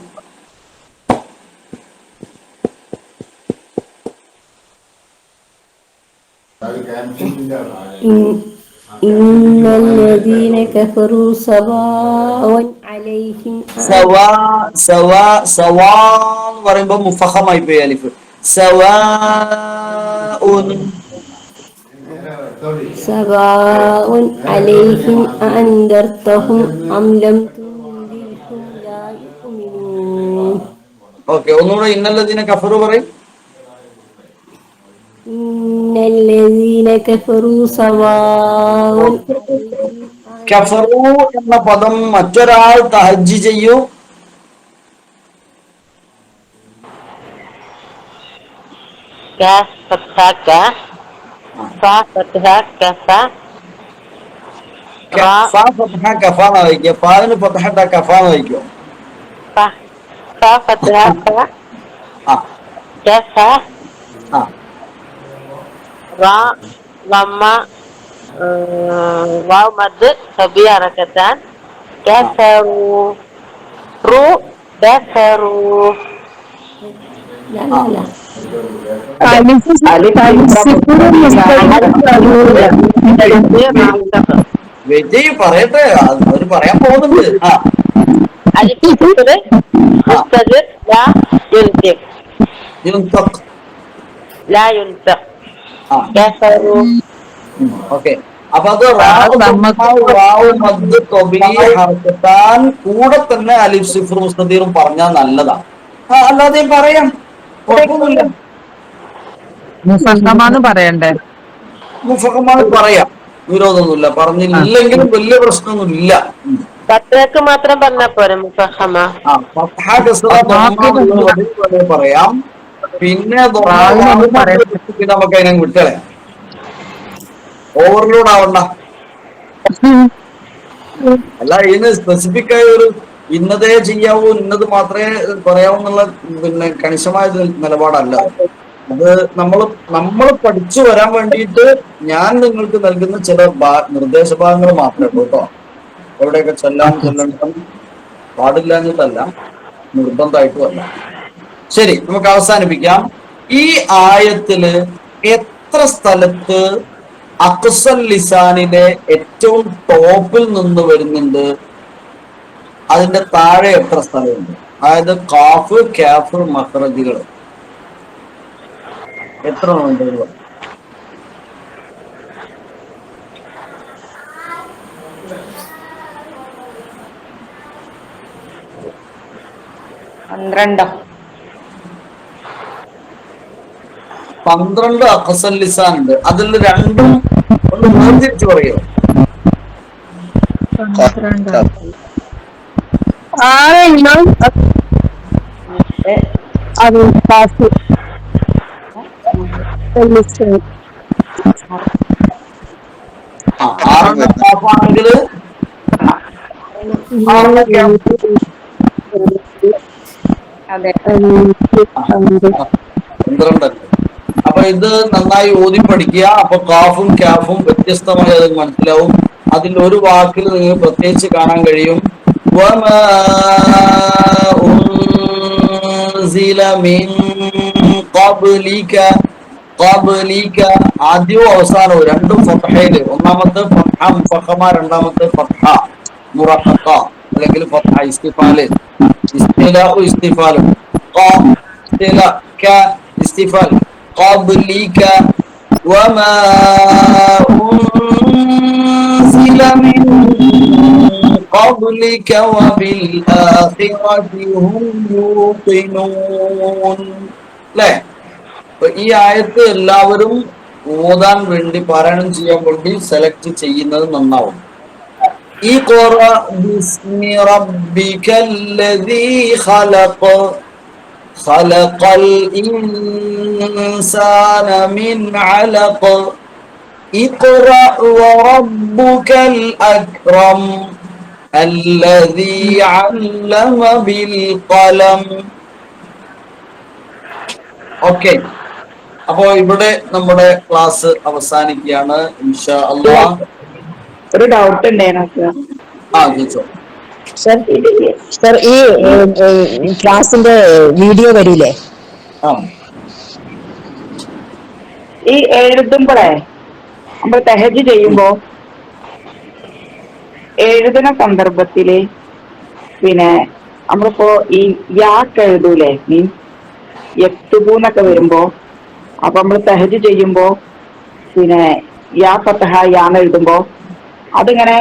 إن الذين كفروا سواء عليهم സവാ എന്ന് പറയുമ്പോ മുഫഖമായി പോയി അലിഫ്. سواء عليهم أأنذرتهم أم لم تنذرهم لا يؤمنون. ഓക്കെ, ഒന്നുകൂടെ ഇന്നല്ലദീന കഫറു പറയും. إن الذين كفروا سواء കഫറു എന്ന പദം മറ്റൊരാൾ തഹജ്ജ് ചെയ്യൂ. കഫാന്ന് വയ്ക്കുക. ഫാന് ഫതഹ കഫാന്ന് വയ്ക്കോ. ആ റാ ലമ്മ വാവ് മദ് സബി ഹർക്കത്താൻ കഫറു റു ദഫറു لا لا لا വിജയ് പറയട്ടെ, അവര് പറയാൻ പോകുന്നുണ്ട്. ആ യുൻതഖ്. ആ ഓക്കെ. അപ്പൊ അത് ഹർക്കത്താൻ കൂടെ തന്നെ അലിഫ് സിഫ്ർ മുസ്തദീറും പറഞ്ഞാൽ നല്ലതാ. അല്ലാതെയും പറയാം, കുഴപ്പമൊന്നുമില്ല. മുഫഖമാന്ന് പറയണ്ടേ? മുഫഖമാണ് പറയാം, വിരോധമൊന്നുമില്ല. പറഞ്ഞില്ലെങ്കിലും വലിയ പ്രശ്നമൊന്നുമില്ല. പത്തേക്ക് മാത്രം പറഞ്ഞാ പോരെ മുഫഹമ? ആ ഫത്ഹ കസ്റ ദമ്മ എന്നുള്ളത് പറയാം. പിന്നെ നമുക്ക് അതിനെ വിട്ടളയാം, ഓവർലോഡ് ആവണ്ട. അല്ല, ഇതിന് സ്പെസിഫിക് ആയ ഒരു ഇന്നതേ ചെയ്യാവൂ, ഇന്നത് മാത്രമേ പറയാവൂ എന്നുള്ള പിന്നെ കണിശമായ നിലപാടല്ല. അത് നമ്മൾ പഠിച്ചു വരാൻ വേണ്ടിയിട്ട് ഞാൻ നിങ്ങൾക്ക് നൽകുന്ന ചില നിർദ്ദേശഭാഗങ്ങൾ മാത്രമേ ഉള്ളൂ കേട്ടോ. എവിടെയൊക്കെ ചെല്ലണം പാടില്ല എന്നതല്ല, നിർബന്ധമായിട്ടുമല്ല. ശരി, നമുക്ക് അവസാനിപ്പിക്കാം. ഈ ആയത്തില് എത്ര സ്ഥലത്ത് അഖ്സൽ ലിസാനിലെ ഏറ്റവും ടോപ്പിൽ നിന്ന് വരുന്നുണ്ട്, അതിന്റെ താഴെ എത്ര സ്ഥലമുണ്ട്? അതായത് കാഫ് കാഫ് മഖ്റജുകൾ എത്ര ഉണ്ട്? 12 അഖ്സൽ ലിസാൻ ഉണ്ട്. അതിൽ രണ്ടും ഒന്ന് വേർതിരിച്ച് പറയുമോ? ആണെങ്കിൽ 12. അപ്പൊ ഇത് നന്നായി ഓതി പഠിക്കുക. അപ്പൊ കാഫും ക്യാഫും വ്യത്യസ്തമായി അത് മനസ്സിലാവും. അതിൽ ഒരു വാക്കിൽ നിങ്ങൾക്ക് പ്രത്യേകിച്ച് കാണാൻ കഴിയും, ആദ്യവും അവസാനവും രണ്ടും ഫത്ഹയില്. ഒന്നാമത്തെ ഫത്ഹ മുഫഖമ, രണ്ടാമത്തെ ഫത്ഹ മുറഖഖ അല്ലെങ്കിൽ ഫത്ഹ ഇസ്തിഫാല്. ഇസ്തിലാഉ ഇസ്തിഫാലും ഇസ്തിഫാൽ قبلك وما أنزل من قبلك وبالآخرة هم يوقنون. അല്ലേ? ഈ ആയത്ത് എല്ലാവരും ഓതാൻ വേണ്ടി, പാരായണം ചെയ്യാൻ വേണ്ടി സെലക്ട് ചെയ്യുന്നത് നന്നാവും. ഈ ഖുറ ബിസ്മി റബ്ബിക്കല്ലദീ ഖലഖ خلق الإنسان من علق اقرأ وربك الأكرم الذي علم بالقلم. ഓക്കെ, അപ്പോ ഇവിടെ നമ്മുടെ ക്ലാസ് അവസാനിക്കുകയാണ്. ഇൻഷാ അല്ലാഹ്. ഒരു ഡൗട്ട് ഉണ്ടായിരുന്നു. ചോദിച്ചോ. സർ, ഈ ക്ലാസിന്റെ വീഡിയോ വരില്ലേ? ഈ എഴുതുമ്പോഴേ നമ്മൾ തഹജ്ജുദ് ചെയ്യുമ്പോ എഴുതുന്ന സന്ദർഭത്തില് പിന്നെ നമ്മളിപ്പോ ഈ യാക്ക് എഴുതൂലേ, മീൻസ് യക്തുബൂന്നൊക്കെ വരുമ്പോ, അപ്പൊ നമ്മൾ തഹജ്ജുദ് ചെയ്യുമ്പോ പിന്നെ യാ ഫതഹ യാന്ന് എഴുതുമ്പോ അതിങ്ങനെ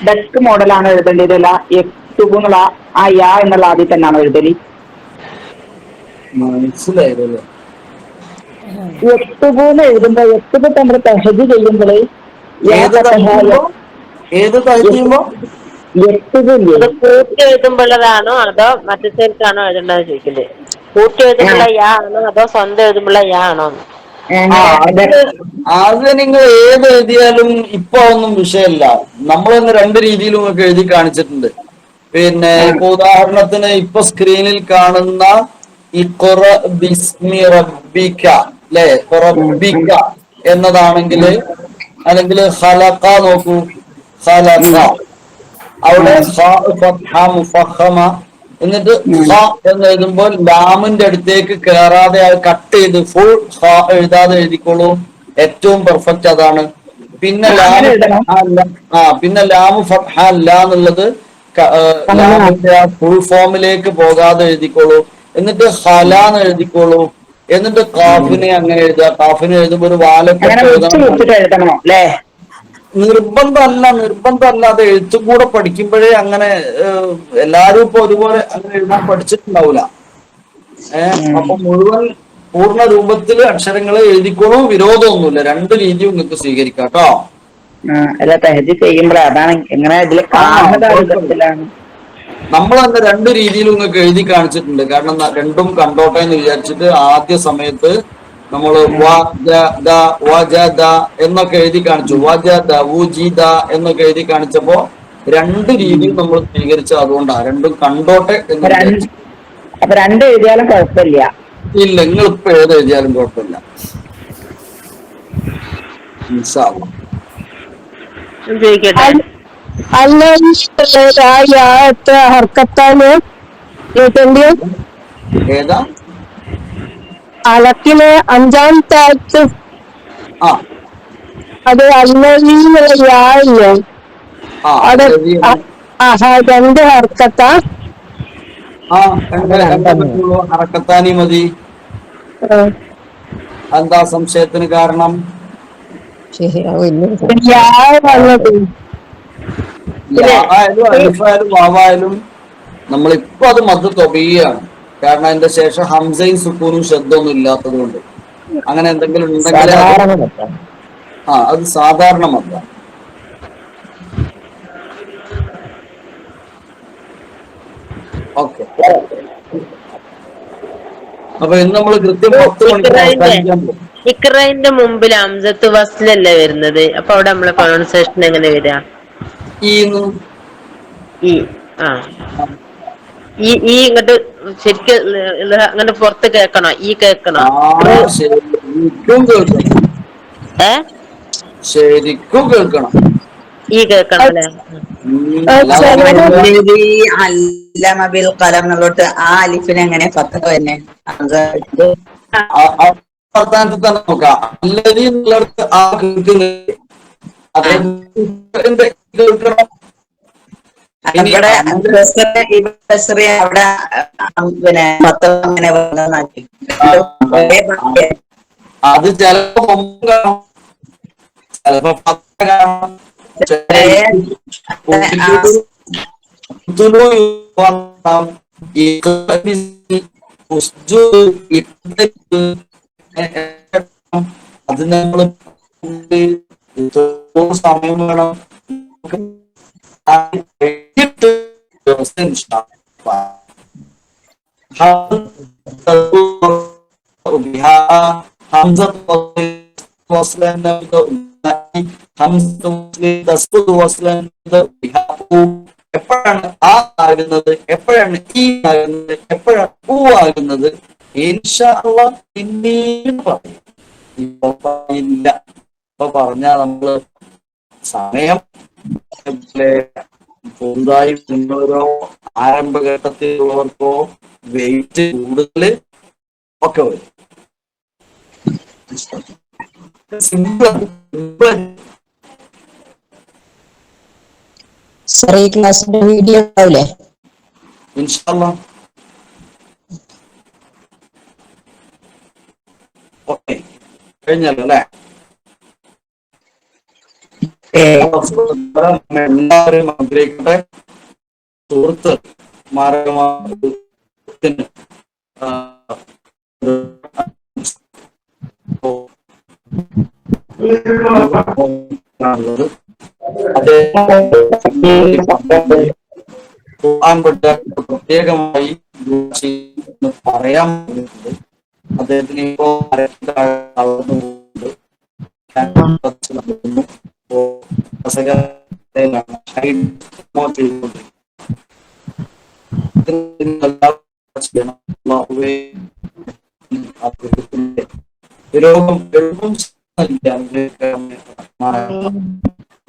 ഡെസ്ക് മോഡലാണ് എഴുതേണ്ടതല്ല, യക്തുബൂന്നുള്ള ആ യാ എന്നുള്ള ആദ്യം തന്നെയാണോ എഴുതല്? മനസ്സിലായതല്ലേ? യക്തുബൂന്ന് എഴുതുമ്പോ യക്തുബ് നമ്മൾ തഹജ്ജുദ് ചെയ്യുമ്പോഴേ ഏത് ചെയ്യുമ്പോ കൂട്ടി എഴുതുമ്പോഴതാണോ അതോ മറ്റേക്കാണോ എഴുതേണ്ടത് ചോദിക്കുന്നത്? കൂട്ടി എഴുതുമ്പോഴുള്ള യാ ആണോ അതോ സ്വന്തം എഴുതുമ്പോഴുള്ള യാ ആണോ? അത് നിങ്ങൾ ഏത് എഴുതിയാലും ഇപ്പൊ ഒന്നും വിഷയമല്ല. നമ്മളൊന്ന് രണ്ട് രീതിയിലും ഒക്കെ എഴുതി കാണിച്ചിട്ടുണ്ട്. പിന്നെ ഇപ്പൊ ഉദാഹരണത്തിന് ഇപ്പൊ സ്ക്രീനിൽ കാണുന്ന ഇഖ്റ ബിസ്മി റബ്ബിക, അല്ലെ? റബ്ബിക എന്നതാണെങ്കിൽ, അല്ലെങ്കിൽ ഖലഖ നോക്കൂ, ഖലഖ അവിടെ മുഫഖമ, എന്നിട്ട് ഖ എന്ന് എഴുതുമ്പോൾ ലാമിന്റെ അടുത്തേക്ക് കയറാതെ അത് കട്ട് ചെയ്ത് ഫുൾ ഖ എഴുതാതെ എഴുതിക്കോളൂ. ഏറ്റവും പെർഫെക്റ്റ് അതാണ്. പിന്നെ ലാമു ഫത്ഹ അല്ല, പിന്നെ ലാമു ഫത്ഹ അല്ല എന്നുള്ളത് ലാമിന്റെ ആ ഫുൾ ഫോമിലേക്ക് പോകാതെ എഴുതിക്കോളൂ. എന്നിട്ട് ഖല എന്ന് എഴുതിക്കോളൂ. എന്നിട്ട് കാഫിനെ അങ്ങനെ എഴുതുക. കാഫിനെ എഴുതുമ്പോൾ ഒരു വാലൊക്കെ എഴുതണോ അല്ലേ? നിർബന്ധമല്ല. അത് എഴുത്തും കൂടെ പഠിക്കുമ്പോഴേ അങ്ങനെ എല്ലാരും ഇപ്പൊ ഒരുപോലെ അങ്ങനെ എഴുതാൻ പഠിച്ചിട്ടുണ്ടാവില്ല. അപ്പൊ മുഴുവൻ പൂർണ്ണ രൂപത്തിൽ അക്ഷരങ്ങളെ എഴുതിക്കോളൂ. വിരോധമൊന്നുമില്ല. രണ്ട് രീതിയും നിങ്ങൾക്ക് സ്വീകരിക്കാം കേട്ടോ. അല്ല, തഹജ് ചെയ്യുമ്പോഴേ അതാണ് എങ്ങനെ ഇതിൽ കാണുന്നതാണ്. നമ്മൾ തന്നെ രണ്ട് രീതിയിൽ നിങ്ങൾക്ക് എഴുതി കാണിച്ചിട്ടുണ്ട്. കാരണം രണ്ടും കണ്ടോട്ടെ എന്ന് വിചാരിച്ചിട്ട് ആദ്യ സമയത്ത് നമ്മൾ എന്നൊക്കെ എഴുതി കാണിച്ചു. എന്നൊക്കെ എഴുതി കാണിച്ചപ്പോ രണ്ട് രീതിയിൽ നമ്മൾ സ്വീകരിച്ചത് അതുകൊണ്ടാണ്. രണ്ടും കണ്ടോട്ടെ എന്ന് വിചാരിച്ചു. അപ്പൊ രണ്ട് എഴുതിയാലും കുഴപ്പമില്ല. ഇല്ല, നിങ്ങൾ ഇപ്പൊ ഏത് എഴുതിയാലും കുഴപ്പമില്ല. ഏതാ അലക്കിലെ അഞ്ചാമത്തെ ആഴ്ച അത് അല്ലല്ലേ? അത് രണ്ട് ഹർക്കത്താ? ഹറക്കത്താനി മതി. എന്താ സംശയത്തിന് കാരണം? അലിഫായാലും വാവായാലും നമ്മളിപ്പോ അത് മദ് തൊബീയാണ്. കാരണം അതിന്റെ ശേഷം ഹംസയും സുക്കൂനും ശബ്ദമൊന്നും ഇല്ലാത്തത് കൊണ്ട്. അങ്ങനെ എന്തെങ്കിലും ഉണ്ടെങ്കിൽ അത് സാധാരണ മദ്ദ. ഓക്കെ. അപ്പൊ ഇന്ന് നമ്മൾ കൃത്യം 10 മണിക്ക് ഇക്റന്റെ മുമ്പിൽ ഹംസത്ത് വസ്ലല്ലേ വരുന്നത്? അപ്പൊ അവിടെ നമ്മളെ പ്രൊണൗൺസിയേഷൻ എങ്ങനെ വരിക? ഈ ഇങ്ങോട്ട് ശരിക്കും അങ്ങനെ പുറത്ത് കേൾക്കണോ? ഈ കേൾക്കണോ? ശരിക്കും കേൾക്കണം. ഈ കേൾക്കണം അല്ലേ? അല്ലമബിൽ ഖലം എന്നുള്ളോട്ട് ആ അലിഫിന് എങ്ങനെ ഫത്ഹ തന്നെ? വർത്താനത്തിൽ തന്നെ നോക്കാം. അല്ലതി എന്നുള്ളത് ആ കേൾക്കുന്നത് കേൾക്കണം. ഇവിടെ അത് ചിലപ്പോ അത് നമ്മൾ സമയം വേണം. എപ്പോഴാണ് ആ ആകുന്നത്, എപ്പോഴാണ് ഈ ആകുന്നത്, എപ്പോഴാണ് ഊ ആകുന്നത്? ഇൻഷാ അല്ലാഹ് പിന്നീട് പറയും. ഇപ്പൊ പറയില്ല. ഇപ്പൊ പറഞ്ഞാൽ നമ്മള് സമയം പുതുതായി നിങ്ങളോ ആരംഭഘട്ടത്തിലുള്ളവർക്കോ വെയിറ്റ് കൂടുതൽ ഒക്കെ വരും. സാർ ഈ ക്ലാസ്സിന്റെ വീഡിയോ ഉണ്ടാവില്ലേ? ഇൻഷാ അല്ലാഹ്. ഓക്കെ, കഴിഞ്ഞല്ലോ അല്ലേ? എല്ലാവരും ആഗ്രഹിക്കട്ടെ. സുഹൃത്ത് മാരകത്തിന് പ്രത്യേകമായി പറയാൻ അദ്ദേഹത്തിന് ഇപ്പോ രോഗം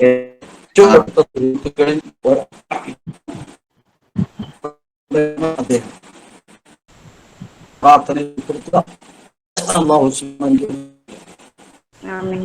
ഏറ്റവും അടുത്ത സുഹൃത്തുക്കളിൽ ഒരാളാണ് അദ്ദേഹം. പ്രാർത്ഥനയിൽ ഉൾപ്പെടുത്തുക. അല്ലാഹു സുബ്ഹാനഹു Amin.